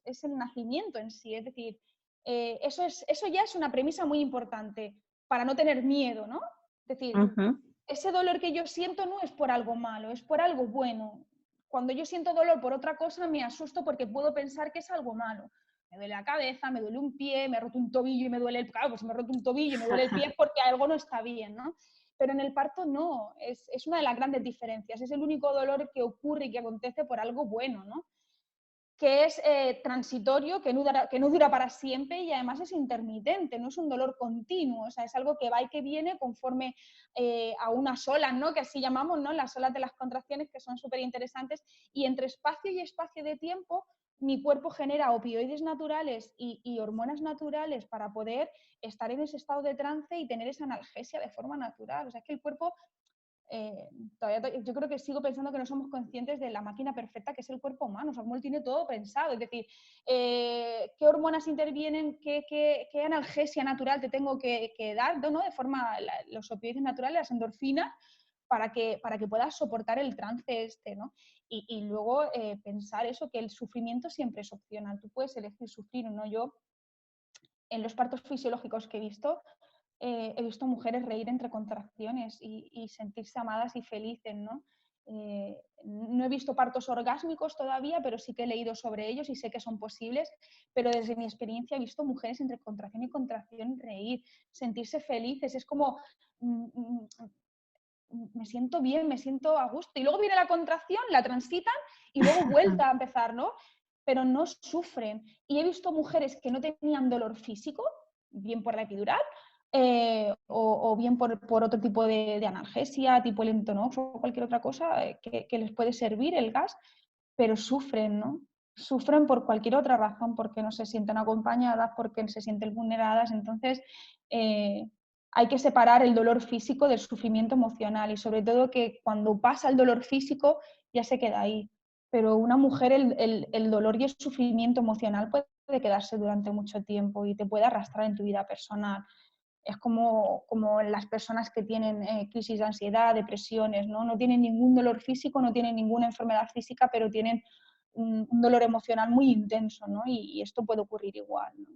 Es el nacimiento en sí, es decir, eso ya es una premisa muy importante para no tener miedo, ¿no? Es decir, Ujú. ese dolor que yo siento no es por algo malo, es por algo bueno. Cuando yo siento dolor por otra cosa me asusto porque puedo pensar que es algo malo. Me duele la cabeza, me duele un pie, me he roto un tobillo y me duele el... Claro, pues si me he roto un tobillo y me duele el pie es porque algo no está bien, ¿no? Pero en el parto no, es una de las grandes diferencias, es el único dolor que ocurre y que acontece por algo bueno, ¿no? que es transitorio, que no dura para siempre y además es intermitente, no es un dolor continuo, o sea, es algo que va y que viene conforme a unas olas, ¿no? Que así llamamos, ¿no? Las olas de las contracciones, que son súper interesantes, y entre espacio y espacio de tiempo mi cuerpo genera opioides naturales y hormonas naturales para poder estar en ese estado de trance y tener esa analgesia de forma natural. O sea, es que el cuerpo yo creo que sigo pensando que no somos conscientes de la máquina perfecta que es el cuerpo humano, o sea, cómo él tiene todo pensado, es decir, qué hormonas intervienen, qué analgesia natural te tengo que dar, ¿no? De forma, los opioides naturales, las endorfinas, para que puedas soportar el trance este, ¿no? Y luego pensar eso, que el sufrimiento siempre es opcional, tú puedes elegir sufrir o no. Yo, en los partos fisiológicos que he visto mujeres reír entre contracciones y sentirse amadas y felices, ¿no? No he visto partos orgásmicos todavía, pero sí que he leído sobre ellos y sé que son posibles, pero desde mi experiencia he visto mujeres entre contracción y contracción reír, sentirse felices, es como me siento bien, me siento a gusto. Y luego viene la contracción, la transitan y luego vuelta a empezar, ¿no? Pero no sufren. Y he visto mujeres que no tenían dolor físico, bien por la epidural, o bien por otro tipo de analgesia, tipo el Entonox o cualquier otra cosa que les puede servir el gas, pero sufren, ¿no? Sufren por cualquier otra razón, porque no se sienten acompañadas, porque se sienten vulneradas. Entonces, hay que separar el dolor físico del sufrimiento emocional y sobre todo que cuando pasa el dolor físico ya se queda ahí. Pero una mujer el dolor y el sufrimiento emocional puede quedarse durante mucho tiempo y te puede arrastrar en tu vida personal. Es como las personas que tienen crisis de ansiedad, depresiones, ¿no? No tienen ningún dolor físico, no tienen ninguna enfermedad física, pero tienen un dolor emocional muy intenso, ¿no? Y esto puede ocurrir igual, ¿no?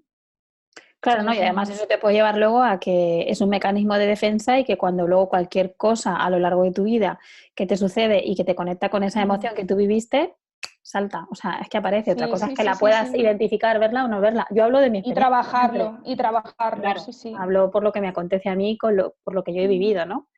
Claro, ¿no? Y Entonces, además eso te puede llevar luego a que es un mecanismo de defensa y que cuando luego cualquier cosa a lo largo de tu vida que te sucede y que te conecta con esa emoción que tú viviste, salta. O sea, es que aparece. Otra sí, cosa es sí, que sí, la sí, puedas sí. identificar, verla o no verla. Yo hablo de mi experiencia siempre. Y trabajarlo, Claro, sí, sí. hablo por lo que me acontece a mí, por lo que yo he vivido, ¿no?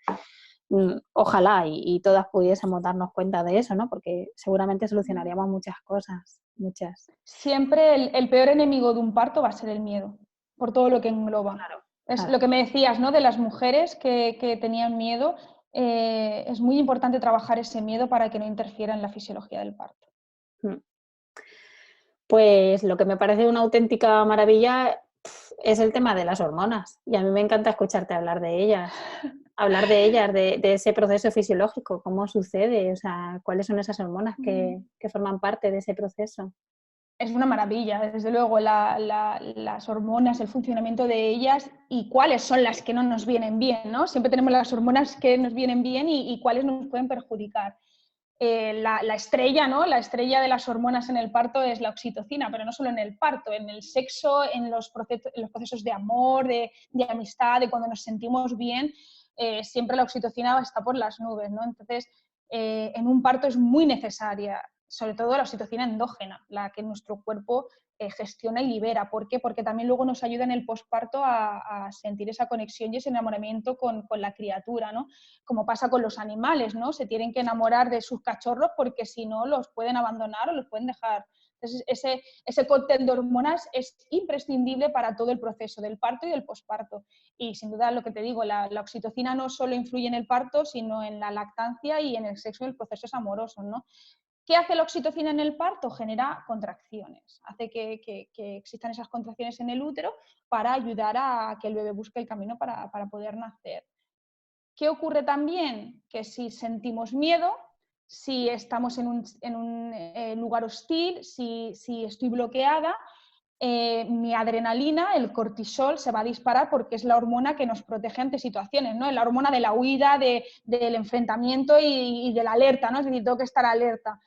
Ojalá y todas pudiésemos darnos cuenta de eso, ¿no? Porque seguramente solucionaríamos muchas cosas, muchas. Siempre el peor enemigo de un parto va a ser el miedo, por todo lo que engloba. Claro, Es claro. lo que me decías, ¿no? De las mujeres que tenían miedo. Es muy importante trabajar ese miedo para que no interfiera en la fisiología del parto. Mm. Pues lo que me parece una auténtica maravilla es el tema de las hormonas. Y a mí me encanta escucharte hablar de ellas, de ese proceso fisiológico, cómo sucede, o sea, cuáles son esas hormonas que forman parte de ese proceso. Es una maravilla, desde luego, las hormonas, el funcionamiento de ellas y cuáles son las que no nos vienen bien, ¿no? Siempre tenemos las hormonas que nos vienen bien y cuáles nos pueden perjudicar. La estrella, ¿no? La estrella de las hormonas en el parto es la oxitocina, pero no solo en el parto, en el sexo, en los procesos de amor, de amistad, de cuando nos sentimos bien, siempre la oxitocina está por las nubes, ¿no? Entonces, en un parto es muy necesaria, sobre todo la oxitocina endógena, la que nuestro cuerpo gestiona y libera. ¿Por qué? Porque también luego nos ayuda en el posparto a sentir esa conexión y ese enamoramiento con la criatura, ¿no? Como pasa con los animales, ¿no? Se tienen que enamorar de sus cachorros porque si no los pueden abandonar o los pueden dejar. Entonces, ese cóctel de hormonas es imprescindible para todo el proceso del parto y del posparto. Y sin duda, lo que te digo, la oxitocina no solo influye en el parto, sino en la lactancia y en el sexo y en procesos amorosos, ¿no? ¿Qué hace la oxitocina en el parto? Genera contracciones, hace que existan esas contracciones en el útero para ayudar a que el bebé busque el camino para poder nacer. ¿Qué ocurre también? Que si sentimos miedo, si estamos en un lugar hostil, si estoy bloqueada, mi adrenalina, el cortisol, se va a disparar porque es la hormona que nos protege ante situaciones, ¿no? Es la hormona de la huida, del enfrentamiento y de la alerta, ¿no? Es decir, tengo que estar alerta.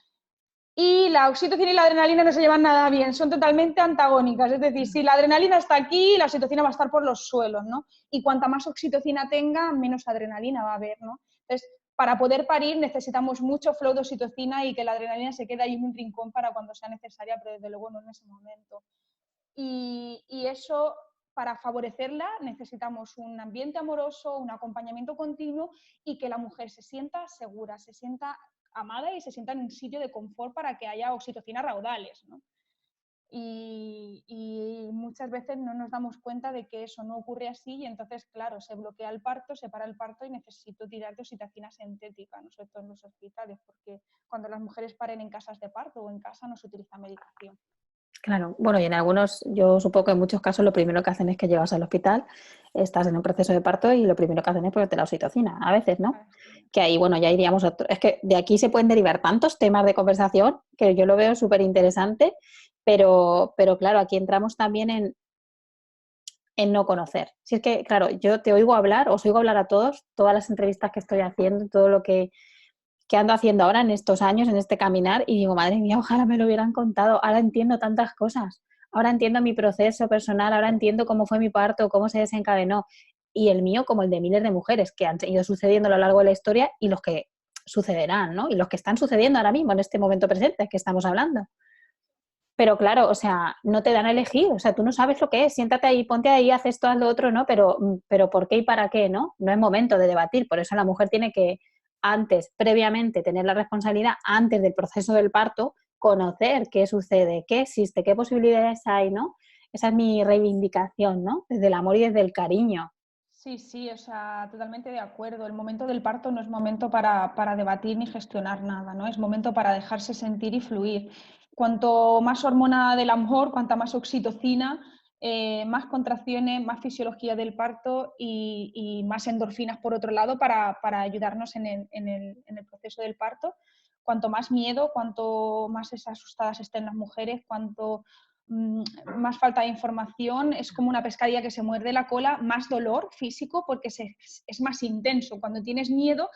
Y la oxitocina y la adrenalina no se llevan nada bien, son totalmente antagónicas. Es decir, si la adrenalina está aquí, la oxitocina va a estar por los suelos, ¿no? Y cuanta más oxitocina tenga, menos adrenalina va a haber, ¿no? Entonces, para poder parir necesitamos mucho flow de oxitocina y que la adrenalina se quede ahí en un rincón para cuando sea necesaria, pero desde luego no en ese momento. Y eso, para favorecerla, necesitamos un ambiente amoroso, un acompañamiento continuo y que la mujer se sienta segura, se sienta amada y se sienta en un sitio de confort para que haya oxitocina raudales, ¿no? Y muchas veces no nos damos cuenta de que eso no ocurre así y entonces, claro, se bloquea el parto, se para el parto y necesito tirar de oxitocina sintética, ¿no? Sobre todo en los hospitales, porque cuando las mujeres paren en casas de parto o en casa no se utiliza medicación. Claro, bueno, y en algunos, yo supongo que en muchos casos lo primero que hacen es que llegas al hospital, estás en un proceso de parto y lo primero que hacen es ponerte la oxitocina, a veces, ¿no? Que ahí, bueno, ya iríamos a otro. Es que de aquí se pueden derivar tantos temas de conversación que yo lo veo súper interesante, pero claro, aquí entramos también en no conocer. Si es que, claro, yo te oigo hablar, os oigo hablar a todos, todas las entrevistas que estoy haciendo, todo lo que ando haciendo ahora en estos años, en este caminar, y digo, madre mía, ojalá me lo hubieran contado, ahora entiendo tantas cosas, ahora entiendo mi proceso personal, ahora entiendo cómo fue mi parto, cómo se desencadenó, y el mío como el de miles de mujeres que han ido sucediendo a lo largo de la historia y los que sucederán, ¿no? Y los que están sucediendo ahora mismo, en este momento presente que estamos hablando. Pero claro, o sea, no te dan a elegir, o sea, tú no sabes lo que es, siéntate ahí, ponte ahí, haz esto, haz lo otro, ¿no? Pero ¿por qué y para qué, no? No es momento de debatir, por eso la mujer tiene que antes, previamente, tener la responsabilidad, antes del proceso del parto, conocer qué sucede, qué existe, qué posibilidades hay, ¿no? Esa es mi reivindicación, ¿no? Desde el amor y desde el cariño. Sí, sí, o sea, totalmente de acuerdo. El momento del parto no es momento para debatir ni gestionar nada, ¿no? Es momento para dejarse sentir y fluir. Cuanto más hormona del amor, cuanta más oxitocina, más contracciones, más fisiología del parto y más endorfinas por otro lado para ayudarnos en el proceso del parto. Cuanto más miedo, cuanto más asustadas estén las mujeres, cuanto más falta de información, es como una pescadilla que se muerde la cola, más dolor físico porque es más intenso. Cuando tienes miedo,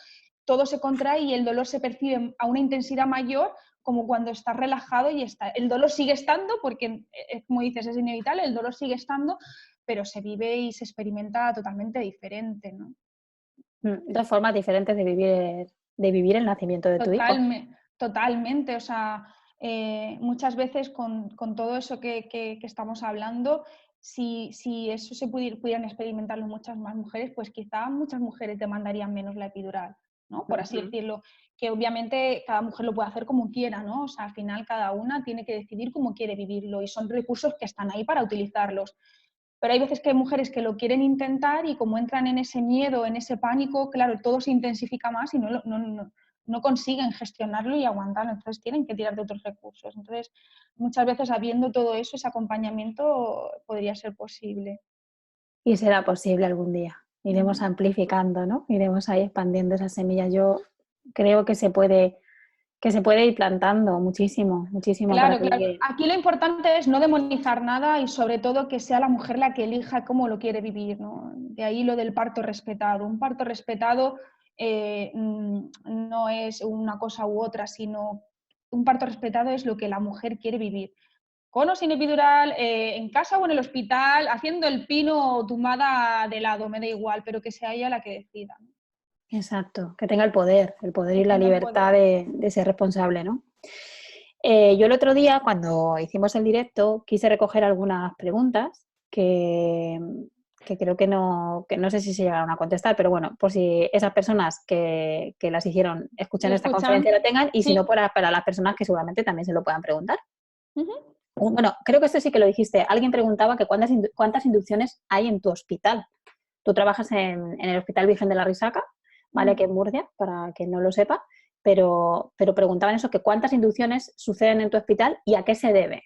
todo se contrae y el dolor se percibe a una intensidad mayor como cuando estás relajado y está. El dolor sigue estando porque, como dices, es inevitable, el dolor sigue estando, pero se vive y se experimenta totalmente diferente, ¿no? Dos formas diferentes de vivir el nacimiento de tu hijo. Totalmente, o sea, muchas veces con todo eso que estamos hablando, si eso se pudieran experimentarlo muchas más mujeres, pues quizá muchas mujeres demandarían menos la epidural, ¿no? Por así decirlo, que obviamente cada mujer lo puede hacer como quiera, ¿no? O sea, al final cada una tiene que decidir cómo quiere vivirlo y son recursos que están ahí para utilizarlos. Pero hay veces que hay mujeres que lo quieren intentar y como entran en ese miedo, en ese pánico, claro, todo se intensifica más y no consiguen gestionarlo y aguantarlo, entonces tienen que tirar de otros recursos. Entonces, muchas veces habiendo todo eso, ese acompañamiento podría ser posible. Y será posible algún día. Iremos amplificando, ¿no? Iremos ahí expandiendo esa semilla. Yo creo que se puede ir plantando muchísimo, muchísimo para Claro, claro. que... Aquí lo importante es no demonizar nada y sobre todo que sea la mujer la que elija cómo lo quiere vivir, ¿no? De ahí lo del parto respetado. Un parto respetado no es una cosa u otra, sino un parto respetado es lo que la mujer quiere vivir. Con o sin epidural, en casa o en el hospital, haciendo el pino o tumbada de lado, me da igual, pero que sea ella la que decida, ¿no? Exacto, que tenga el poder Que y la tenga el libertad poder. de ser responsable, ¿no? Yo el otro día, cuando hicimos el directo, quise recoger algunas preguntas que creo que no sé si se llegaron a contestar, pero bueno, por si esas personas que las hicieron escuchan ¿Lo esta conferencia escuchan? lo tengan y si no, Sí. para las personas que seguramente también se lo puedan preguntar. Ujú. Bueno, creo que esto sí que lo dijiste. Alguien preguntaba que cuántas inducciones hay en tu hospital. Tú trabajas en el Hospital Virgen de la Risaca, ¿vale? Que en Murcia, para quien no lo sepa, pero preguntaban eso, que cuántas inducciones suceden en tu hospital y a qué se debe.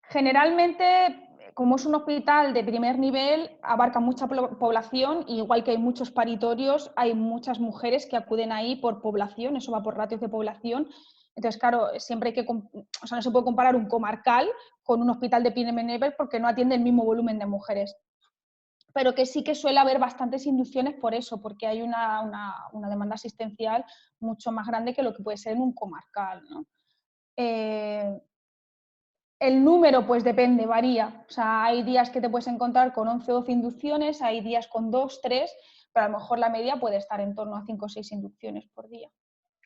Generalmente, como es un hospital de primer nivel, abarca mucha población, y igual que hay muchos paritorios, hay muchas mujeres que acuden ahí por población, eso va por ratios de población. Entonces, claro, siempre hay que, o sea, no se puede comparar un comarcal con un hospital de primer nivel porque no atiende el mismo volumen de mujeres. Pero que sí que suele haber bastantes inducciones por eso, porque hay una demanda asistencial mucho más grande que lo que puede ser en un comarcal, ¿no? El número, pues depende, varía. O sea, hay días que te puedes encontrar con 11 o 12 inducciones, hay días con 2, 3, pero a lo mejor la media puede estar en torno a 5 o 6 inducciones por día.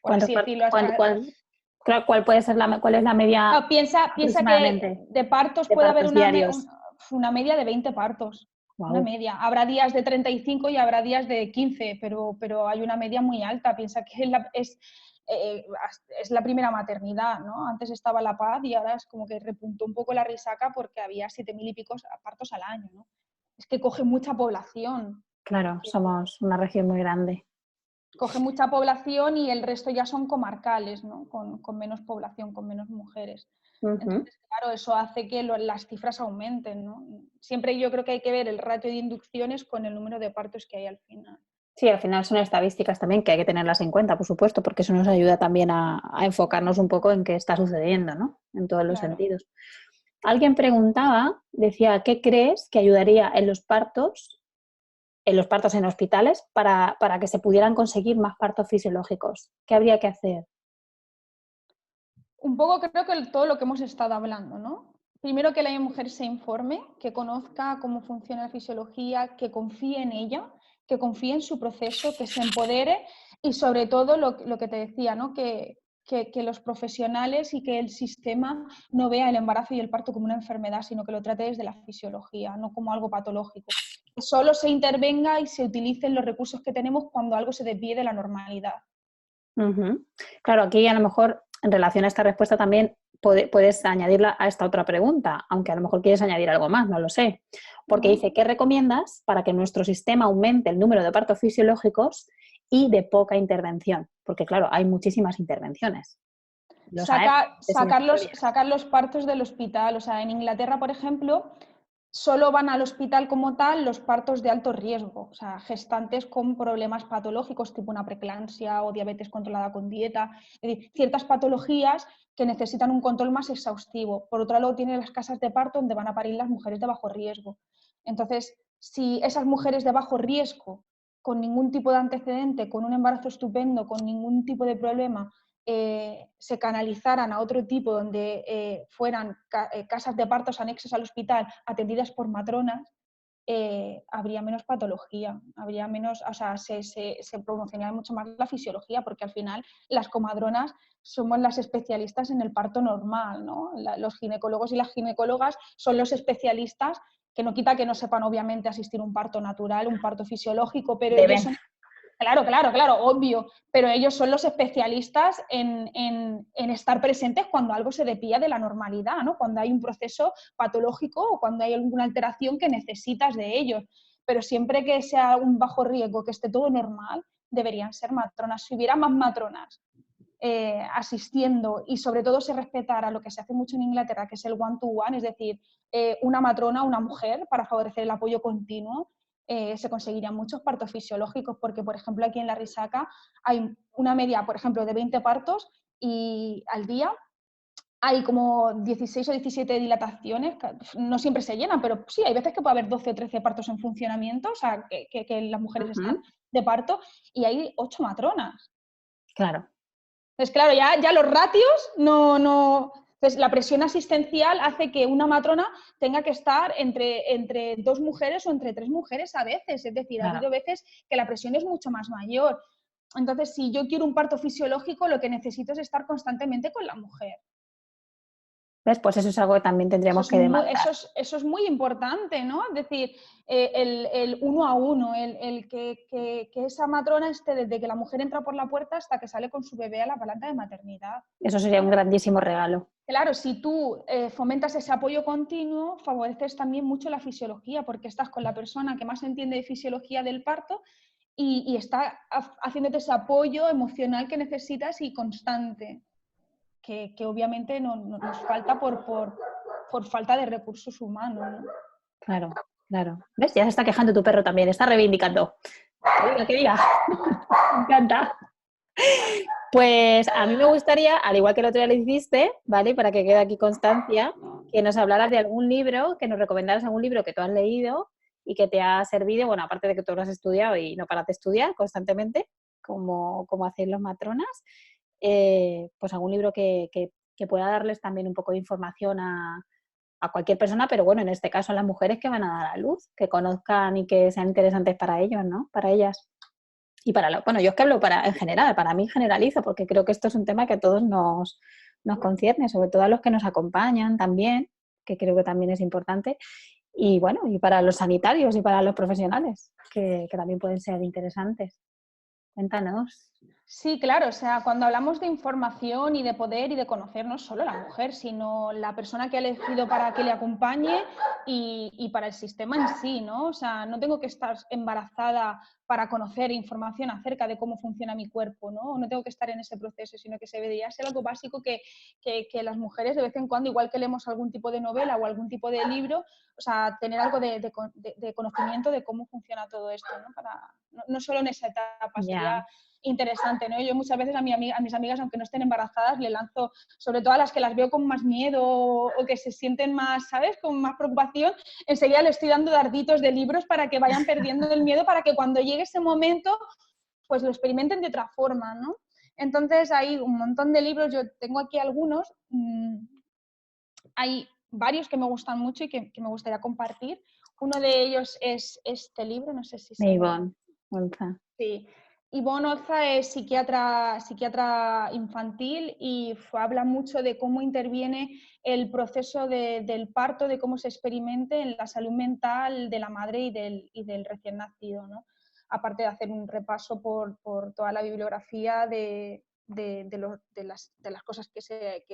Por ¿Cuántos, así decirlo. cuál puede ser cuál es la media No, piensa que aproximadamente de partos de puede haber partos diarios? una media de 20 partos. Una media. Habrá días de 35 y habrá días de 15, pero hay una media muy alta. Piensa que es la primera maternidad, ¿no? Antes estaba La Paz y ahora es como que repuntó un poco la Risaca porque había 7.000 y pico partos al año, ¿no? Es que coge mucha población. Claro, somos una región muy grande. Coge mucha población y el resto ya son comarcales, ¿no? Con menos población, con menos mujeres. Entonces, claro, eso hace que las cifras aumenten, ¿no? Siempre yo creo que hay que ver el ratio de inducciones con el número de partos que hay al final. Sí, al final son estadísticas también que hay que tenerlas en cuenta, por supuesto, porque eso nos ayuda también a enfocarnos un poco en qué está sucediendo, ¿no? En todos los sentidos. Alguien preguntaba, decía, ¿qué crees que ayudaría en los partos en hospitales para que se pudieran conseguir más partos fisiológicos? ¿Qué habría que hacer? Un poco creo que todo lo que hemos estado hablando, ¿no? Primero que la mujer se informe, que conozca cómo funciona la fisiología, que confíe en ella, que confíe en su proceso, que se empodere y sobre todo lo que te decía, ¿no? Que los profesionales y que el sistema no vea el embarazo y el parto como una enfermedad, sino que lo trate desde la fisiología, no como algo patológico. Que solo se intervenga y se utilicen los recursos que tenemos cuando algo se desvíe de la normalidad. Claro, aquí a lo mejor en relación a esta respuesta también puedes añadirla a esta otra pregunta, aunque a lo mejor quieres añadir algo más, no lo sé. Porque dice, ¿qué recomiendas para que nuestro sistema aumente el número de partos fisiológicos y de poca intervención? Porque claro, hay muchísimas intervenciones. Sacar los partos del hospital. O sea, en Inglaterra, por ejemplo, solo van al hospital como tal los partos de alto riesgo, o sea, gestantes con problemas patológicos tipo una preeclampsia o diabetes controlada con dieta, es decir, ciertas patologías que necesitan un control más exhaustivo. Por otro lado, tienen las casas de parto donde van a parir las mujeres de bajo riesgo. Entonces, si esas mujeres de bajo riesgo, con ningún tipo de antecedente, con un embarazo estupendo, con ningún tipo de problema, se canalizaran a otro tipo donde fueran casas de partos anexas al hospital atendidas por matronas, habría menos patología, habría menos, o sea, se promocionaría mucho más la fisiología, porque al final las comadronas somos las especialistas en el parto normal, ¿no? Los ginecólogos y las ginecólogas son los especialistas, que no quita que no sepan obviamente asistir a un parto natural, un parto fisiológico, pero ellos son... Claro, obvio, pero ellos son los especialistas en estar presentes cuando algo se desvía de la normalidad, ¿no? Cuando hay un proceso patológico o cuando hay alguna alteración que necesitas de ellos. Pero siempre que sea un bajo riesgo, que esté todo normal, deberían ser matronas. Si hubiera más matronas asistiendo y sobre todo se respetara lo que se hace mucho en Inglaterra, que es el one-to-one, es decir, una matrona, una mujer, para favorecer el apoyo continuo, se conseguirían muchos partos fisiológicos, porque, por ejemplo, aquí en la Risaca hay una media, por ejemplo, de 20 partos y al día hay como 16 o 17 dilataciones, no siempre se llenan, pero sí, hay veces que puede haber 12 o 13 partos en funcionamiento, o sea, que las mujeres están de parto y hay 8 matronas. Claro. Entonces, claro, ya los ratios no... Entonces, la presión asistencial hace que una matrona tenga que estar entre 2 mujeres o entre 3 mujeres a veces. Es decir, ha habido veces que la presión es mucho más mayor. Entonces, si yo quiero un parto fisiológico, lo que necesito es estar constantemente con la mujer. ¿Ves? Pues eso es algo que también tendríamos que demandar. Eso es muy importante, ¿no? Es decir, el uno a uno, el que esa matrona esté desde que la mujer entra por la puerta hasta que sale con su bebé a la palanca de maternidad. Eso sería un grandísimo regalo. Claro, si tú fomentas ese apoyo continuo, favoreces también mucho la fisiología, porque estás con la persona que más entiende de fisiología del parto y está haciéndote ese apoyo emocional que necesitas y constante. Que obviamente nos falta por falta de recursos humanos, ¿no? Claro. ¿Ves? Ya se está quejando tu perro también, está reivindicando. Que diga. Me encanta. Pues a mí me gustaría, al igual que el otro día lo hiciste, ¿vale? Para que quede aquí constancia, que nos hablaras de algún libro, que nos recomendaras algún libro que tú has leído y que te ha servido, bueno, aparte de que tú lo has estudiado y no paras de estudiar constantemente, como hacéis los matronas, pues algún libro que pueda darles también un poco de información a cualquier persona, pero bueno, en este caso a las mujeres que van a dar a luz, que conozcan y que sean interesantes para ellos, ¿no? Para ellas. Y bueno, yo es que hablo en general, para mí generalizo, porque creo que esto es un tema que a todos nos concierne, sobre todo a los que nos acompañan también, que creo que también es importante. y bueno, y para los sanitarios y para los profesionales, que también pueden ser interesantes. Cuéntanos. Sí, claro, o sea, cuando hablamos de información y de poder y de conocer no solo la mujer, sino la persona que ha elegido para que le acompañe y para el sistema en sí, ¿no? O sea, no tengo que estar embarazada para conocer información acerca de cómo funciona mi cuerpo, ¿no? No tengo que estar en ese proceso, sino que se debería ser algo básico que las mujeres de vez en cuando, igual que leemos algún tipo de novela o algún tipo de libro, o sea, tener algo de conocimiento de cómo funciona todo esto, ¿no? No solo en esa etapa, Ya. sería interesante, ¿no? Yo muchas veces a mis amigas, aunque no estén embarazadas, le lanzo, sobre todo a las que las veo con más miedo o que se sienten más, ¿sabes?, con más preocupación, enseguida le estoy dando darditos de libros para que vayan perdiendo el miedo, para que cuando llegue ese momento, pues lo experimenten de otra forma, ¿no? Entonces hay un montón de libros, yo tengo aquí algunos, hay varios que me gustan mucho y que me gustaría compartir. Uno de ellos es este libro, no sé si se ve. Ivonne Olza. Sí. Ivonne Olza es psiquiatra infantil y habla mucho de cómo interviene el proceso del parto, de cómo se experimente en la salud mental de la madre y del recién nacido, ¿no? Aparte de hacer un repaso por toda la bibliografía de las cosas que se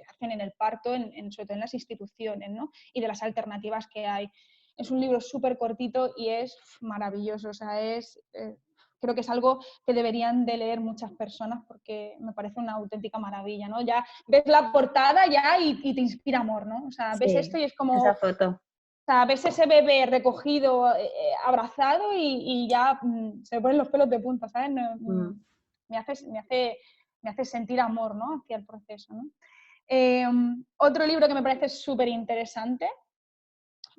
hacen en el parto, sobre todo en las instituciones, ¿no? Y de las alternativas que hay. Es un libro súper cortito y es maravilloso, o sea, creo que es algo que deberían de leer muchas personas porque me parece una auténtica maravilla, ¿no? Ya ves la portada ya y te inspira amor, ¿no? O sea, ves esto Sí, y es como, esa o foto. sea, ves ese bebé recogido, abrazado y ya se me ponen los pelos de punta, ¿sabes? Me hace sentir amor, ¿no? Hacia el proceso, ¿no? Otro libro que me parece súper interesante,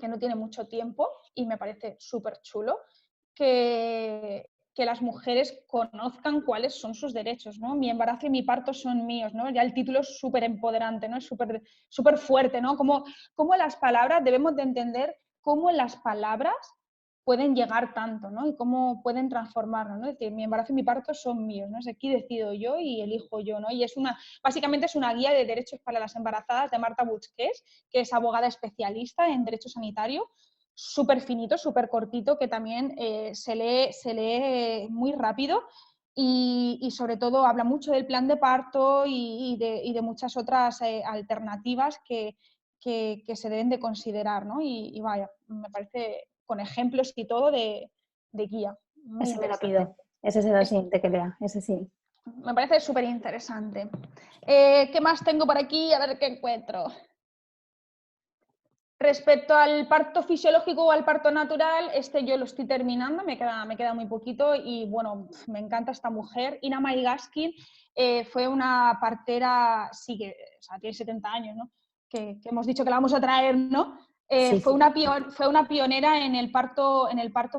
que no tiene mucho tiempo y me parece súper chulo, que las mujeres conozcan cuáles son sus derechos, ¿no? Mi embarazo y mi parto son míos, ¿no? Ya el título es súper empoderante, ¿no? Es súper fuerte, ¿no? Como las palabras, debemos de entender cómo las palabras pueden llegar tanto, ¿no? Y cómo pueden transformarnos, ¿no? Es decir, mi embarazo y mi parto son míos, ¿no? Aquí decido yo y elijo yo, ¿no? Y básicamente es una guía de derechos para las embarazadas de Marta Busquets, que es abogada especialista en derecho sanitario, súper finito, súper cortito, que también se lee muy rápido y sobre todo habla mucho del plan de parto y de muchas otras alternativas que se deben de considerar, ¿no? Y vaya, me parece con ejemplos y todo de guía. Muy Ese me lo interesante. pido. Ese será el siguiente que lea. Ese sí. Me parece súper interesante. ¿Qué más tengo por aquí? A ver qué encuentro. Respecto al parto fisiológico o al parto natural, yo lo estoy terminando, me queda muy poquito y bueno, me encanta esta mujer. Ina May Gaskin fue una partera, sí que, o sea, tiene 70 años, ¿no? Que hemos dicho que la vamos a traer, ¿no? Sí, Fue sí. una pionera en el parto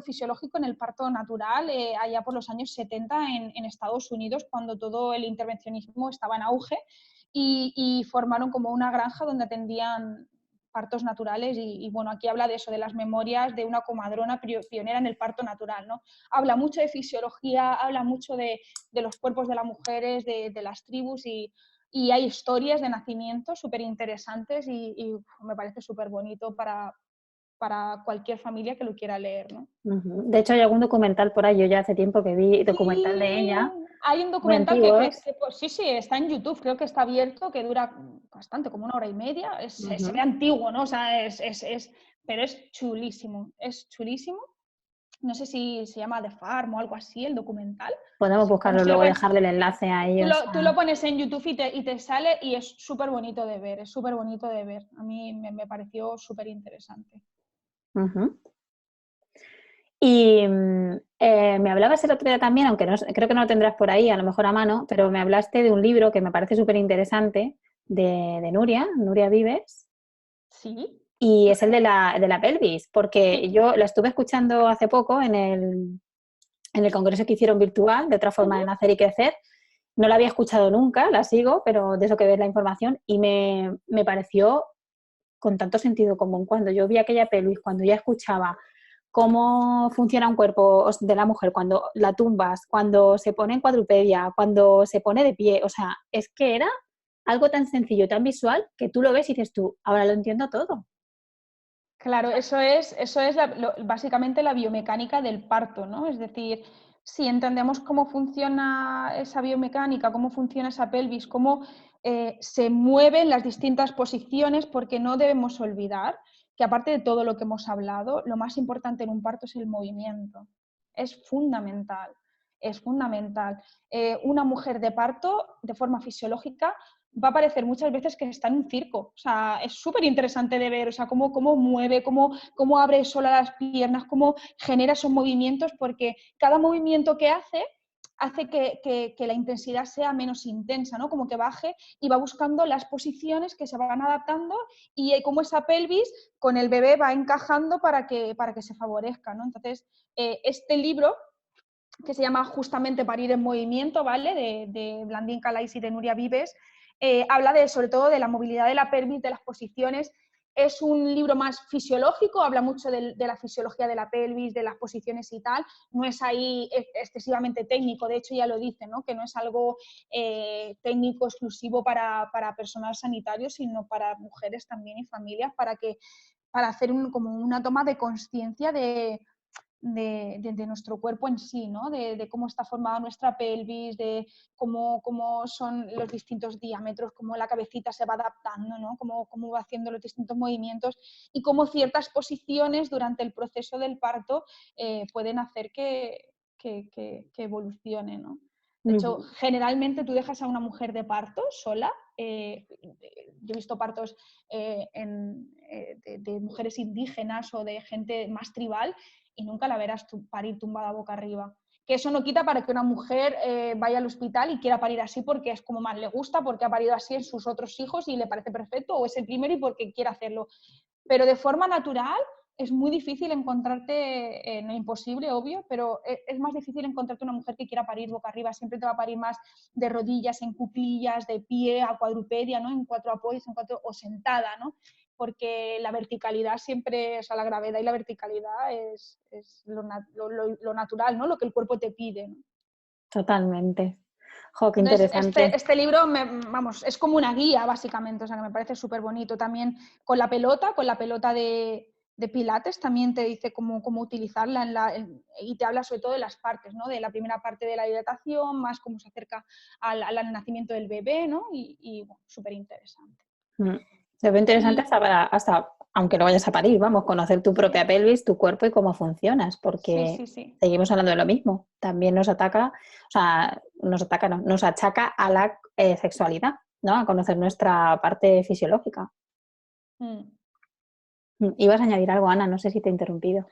fisiológico, en el parto natural, allá por los años 70 en Estados Unidos, cuando todo el intervencionismo estaba en auge y formaron como una granja donde atendían partos naturales y bueno, aquí habla de eso, de las memorias de una comadrona pionera en el parto natural, ¿no? Habla mucho de fisiología, habla mucho de los cuerpos de las mujeres, de las tribus y hay historias de nacimiento súper interesantes y me parece súper bonito para cualquier familia que lo quiera leer, ¿no? De hecho, hay algún documental por ahí. Yo ya hace tiempo que vi documental de Sí, ella, hay un muy documental antiguos. pues, sí, está en YouTube, creo que está abierto, que dura bastante, como 1 hora y media. Se ve Ujú. antiguo, ¿no? O sea, pero es chulísimo, es chulísimo. No sé si se llama The Farm o algo así, el documental. Podemos Bueno, buscarlo si lo luego y pones, dejarle el enlace a ellos. tú lo pones en YouTube y te sale y es súper bonito de ver, es súper bonito de ver. A mí me pareció súper interesante. Ujú. Y me hablabas el otro día también, aunque no, creo que no lo tendrás por ahí, a lo mejor a mano, pero me hablaste de un libro que me parece súper interesante de Nuria Vives, Sí, y es el de la pelvis, porque sí. yo la estuve escuchando hace poco en el congreso que hicieron virtual, de otra forma de Ujú. nacer y crecer. No la había escuchado nunca, la sigo, pero de eso que ves la información, y me pareció con tanto sentido común. Cuando yo vi aquella pelvis, cuando ya escuchaba cómo funciona un cuerpo de la mujer, cuando la tumbas, cuando se pone en cuadrupedia, cuando se pone de pie, o sea, es que era algo tan sencillo, tan visual, que tú lo ves y dices tú, ahora lo entiendo todo. Claro, eso es básicamente la biomecánica del parto, ¿no? Es decir, si entendemos cómo funciona esa biomecánica, cómo funciona esa pelvis, cómo se mueven las distintas posiciones, porque no debemos olvidar que aparte de todo lo que hemos hablado, lo más importante en un parto es el movimiento. Es fundamental, es fundamental. Una mujer de parto, de forma fisiológica, va a parecer muchas veces que está en un circo. O sea, es súper interesante de ver, o sea, cómo mueve, cómo abre sola las piernas, cómo genera esos movimientos, porque cada movimiento que hace que la intensidad sea menos intensa, ¿no? Como que baje y va buscando las posiciones que se van adaptando y cómo esa pelvis con el bebé va encajando para que se favorezca, ¿no? Entonces, este libro que se llama justamente Parir en Movimiento, ¿vale? De Blandín Calais y de Nuria Vives, habla sobre todo de la movilidad de la pelvis, de las posiciones. Es un libro más fisiológico, habla mucho de la fisiología de la pelvis, de las posiciones y tal. No es ahí excesivamente técnico, de hecho ya lo dice, ¿no? Que no es algo técnico exclusivo para personal sanitario, sino para mujeres también y familias, para hacer como una toma de conciencia de nuestro cuerpo en sí, ¿no? De cómo está formada nuestra pelvis, de cómo son los distintos diámetros, cómo la cabecita se va adaptando, ¿no? Cómo va haciendo los distintos movimientos y cómo ciertas posiciones durante el proceso del parto pueden hacer que evolucione, ¿no? De hecho, generalmente tú dejas a una mujer de parto sola. Yo he visto partos de mujeres indígenas o de gente más tribal y nunca la verás parir tumbada boca arriba. Que eso no quita para que una mujer vaya al hospital y quiera parir así porque es como más le gusta, porque ha parido así en sus otros hijos y le parece perfecto, o es el primero y porque quiere hacerlo. Pero de forma natural es muy difícil encontrarte, no imposible, obvio, pero es más difícil encontrarte una mujer que quiera parir boca arriba. Siempre te va a parir más de rodillas, en cuclillas, de pie, a cuadrupedia, ¿no? En 4 apoyos, o sentada, ¿no? Porque la verticalidad siempre, o sea, la gravedad y la verticalidad es lo natural, ¿no? Lo que el cuerpo te pide, ¿no? Totalmente. Jo, qué Entonces, interesante. este libro, vamos, es como una guía, básicamente, o sea, que me parece súper bonito. También con la pelota de Pilates, también te dice cómo utilizarla y te habla sobre todo de las partes, ¿no? De la primera parte de la hidratación, más cómo se acerca al nacimiento del bebé, ¿no? Y bueno, súper interesante. Se ve interesante Y hasta, aunque no vayas a parir, vamos, conocer tu propia sí, pelvis, tu cuerpo y cómo funcionas, sí, porque sí, sí. seguimos hablando de lo mismo. También nos ataca, o sea, no, nos achaca a la sexualidad, ¿no? A conocer nuestra parte fisiológica. Mm. Ibas a añadir algo, Ana, no sé si te he interrumpido.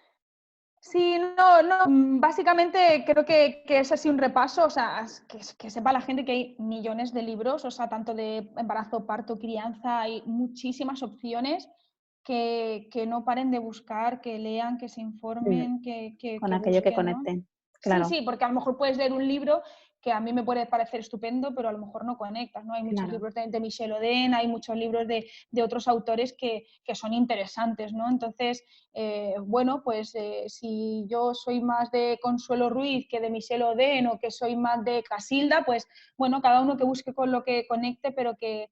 Sí, no, básicamente creo que es así un repaso, o sea, que sepa la gente que hay millones de libros, o sea, tanto de embarazo, parto, crianza, hay muchísimas opciones que no paren de buscar, que lean, que se Mm, informen, Con que aquello que busquen, ¿no? conecten, Sí, claro, sí, porque a lo mejor puedes leer un libro que a mí me puede parecer estupendo, pero a lo mejor no conectas, ¿no? Hay muchos claro. libros de Michel Oden, hay muchos libros de otros autores que son interesantes, ¿no? Entonces, bueno, pues si yo soy más de Consuelo Ruiz que de Michel Oden o que soy más de Casilda, pues bueno, cada uno que busque con lo que conecte, pero que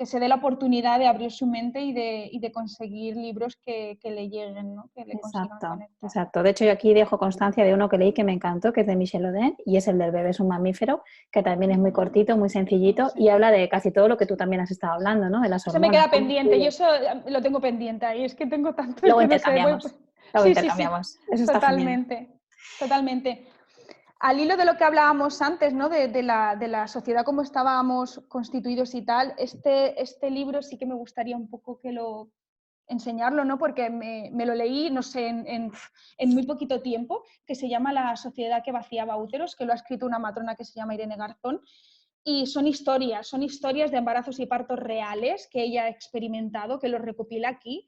se dé la oportunidad de abrir su mente y de conseguir libros que le lleguen, ¿no? Que le consigan Exacto, conectar. exacto. De hecho, yo aquí dejo constancia de uno que leí que me encantó, que es de Michel Oden, y es el del bebé es un mamífero, que también es muy cortito, muy sencillito, Sí. y habla de casi todo lo que tú también has estado hablando, ¿no? De las Eso me hormonas, queda cómo pendiente, yo influyen. eso lo tengo pendiente ahí, es que tengo tantos Luego que no sé. intercambiamos, luego Sí, sí, sí, intercambiamos. Eso está genial. totalmente, totalmente. Al hilo de lo que hablábamos antes, ¿no? de la sociedad, cómo estábamos constituidos y tal, este libro sí que me gustaría un poco enseñarlo, ¿no? Porque me lo leí, no sé, en muy poquito tiempo, que se llama La sociedad que vaciaba úteros, que lo ha escrito una matrona que se llama Irene Garzón, y son historias de embarazos y partos reales que ella ha experimentado, que los recopila aquí,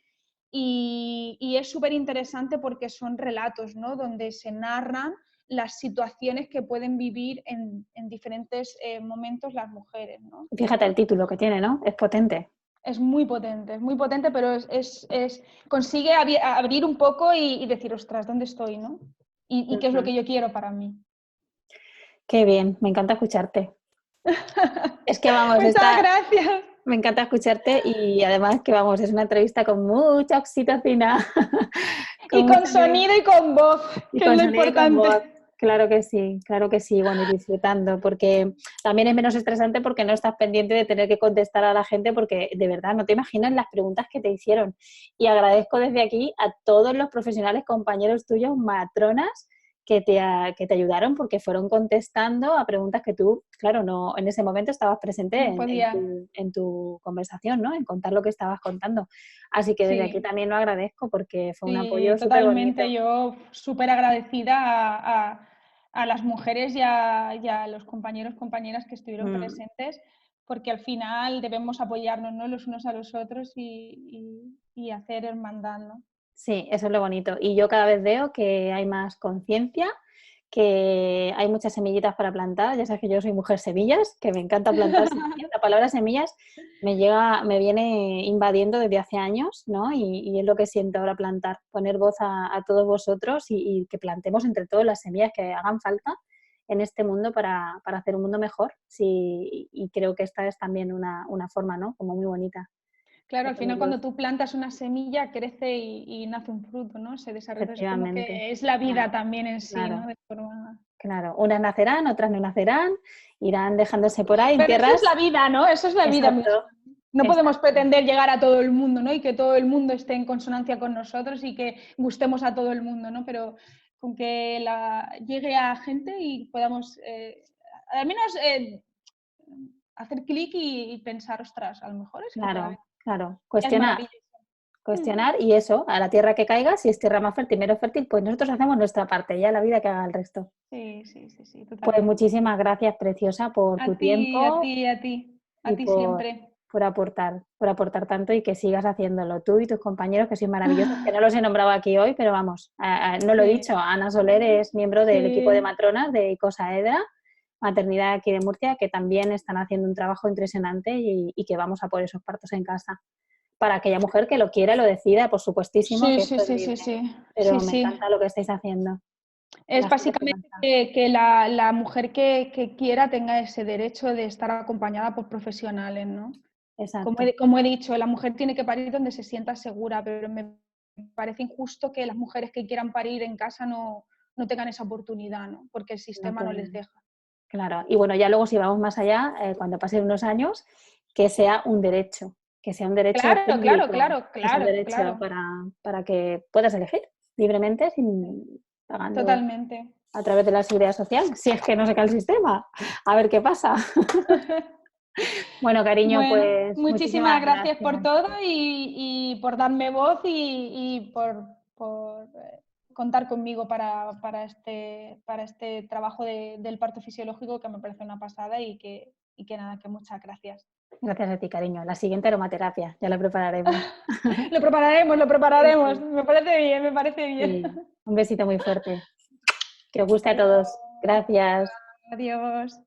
y es súper interesante porque son relatos, ¿no? Donde se narran las situaciones que pueden vivir en diferentes momentos las mujeres, ¿no? Fíjate el título que tiene, ¿no? Es potente. Es muy potente, pero consigue abrir un poco y decir, ostras, ¿dónde estoy? ¿No? Y qué es lo Ujú. que yo quiero para mí. Qué bien, me encanta escucharte. Es que vamos, Muchas gracias. Me encanta escucharte y además que vamos, es una entrevista con mucha oxitocina. Y con mucha sonido y con voz, Y que es con lo sonido y con voz, importante. claro que sí, bueno, y disfrutando, porque también es menos estresante porque no estás pendiente de tener que contestar a la gente, porque de verdad no te imaginas las preguntas que te hicieron. Y agradezco desde aquí a todos los profesionales, compañeros tuyos, matronas, que te ayudaron porque fueron contestando a preguntas que tú, claro, no en ese momento estabas presente No podía. en tu conversación, ¿no? En contar lo que estabas contando. Así que desde aquí Sí, también lo agradezco porque fue un sí, apoyo súper bonito. totalmente. Yo súper agradecida a las mujeres y a los compañeros, compañeras que estuvieron Mm. presentes, porque al final debemos apoyarnos, ¿no? Los unos a los otros y hacer hermandad, ¿no? Sí, eso es lo bonito. Y yo cada vez veo que hay más conciencia, que hay muchas semillitas para plantar. Ya sabes que yo soy mujer semillas, que me encanta plantar semillas. La palabra semillas me viene invadiendo desde hace años, ¿no? Y es lo que siento ahora plantar, poner voz a todos vosotros y que plantemos entre todos las semillas que hagan falta en este mundo para hacer un mundo mejor. Sí, y creo que esta es también una forma, ¿no? Como muy bonita Claro, de al final poner voz. cuando tú plantas una semilla crece y nace un fruto, ¿no? Se desarrolla, es como Efectivamente. que es la vida Claro, también en sí, ¿no? claro. De forma... Claro, unas nacerán, otras no nacerán, irán dejándose por ahí en Pero eso es tierras. la vida, ¿no? Eso es la vida misma. Exacto, No podemos exacto. pretender llegar a todo el mundo, ¿no? Y que todo el mundo esté en consonancia con nosotros y que gustemos a todo el mundo, ¿no? Pero con que llegue a gente y podamos, al menos, hacer clic y pensar, ostras, a lo mejor es que Claro, claro. es maravilloso. Mm. Cuestionar y eso, a la tierra que caiga, si es tierra más fértil, menos fértil, pues nosotros hacemos nuestra parte, ya la vida que haga el resto. Sí, sí, sí, sí, Pues totalmente. muchísimas gracias, Preciosa, por A tu ti, a tiempo ti, a ti, a y ti siempre. por aportar tanto y que sigas haciéndolo tú y tus compañeros, que sois maravillosos, que no los he nombrado aquí hoy, pero vamos, no lo he Sí, dicho, Ana Soler es miembro del equipo de sí, matronas de ICOSAEDRA, maternidad aquí de Murcia, que también están haciendo un trabajo impresionante y que vamos a por esos partos en casa. Para aquella mujer que lo quiera, lo decida, por supuestísimo, sí, que sí, esto es sí, sí, libre, sí, pero sí, me sí. encanta lo que estáis haciendo, que Es la gente se básicamente lanza. que la mujer que quiera tenga ese derecho de estar acompañada por profesionales, ¿no? Exacto, Como he dicho, la mujer tiene que parir donde se sienta segura, pero me parece injusto que las mujeres que quieran parir en casa no tengan esa oportunidad, ¿no? Porque el no sistema no les pueden. deja. Claro, y bueno, ya luego si vamos más allá, cuando pasen unos años, que sea un derecho, que sea un derecho Claro, claro, público, claro, que sea un claro, derecho claro. para que puedas elegir libremente sin pagando Totalmente. a través de la seguridad social, si es que no se cae el sistema. A ver qué pasa. Bueno, cariño, Bueno, pues muchísimas muchísimas gracias por gracias. todo y por darme voz y por contar conmigo para este trabajo del parto fisiológico que me parece una pasada y que nada, que muchas gracias. Gracias a ti, cariño. La siguiente aromaterapia, ya la prepararemos. Lo prepararemos, lo Sí, prepararemos. sí, Me parece bien, me parece bien. sí. Un besito muy fuerte. Que os guste a Adiós. todos. Gracias. Adiós.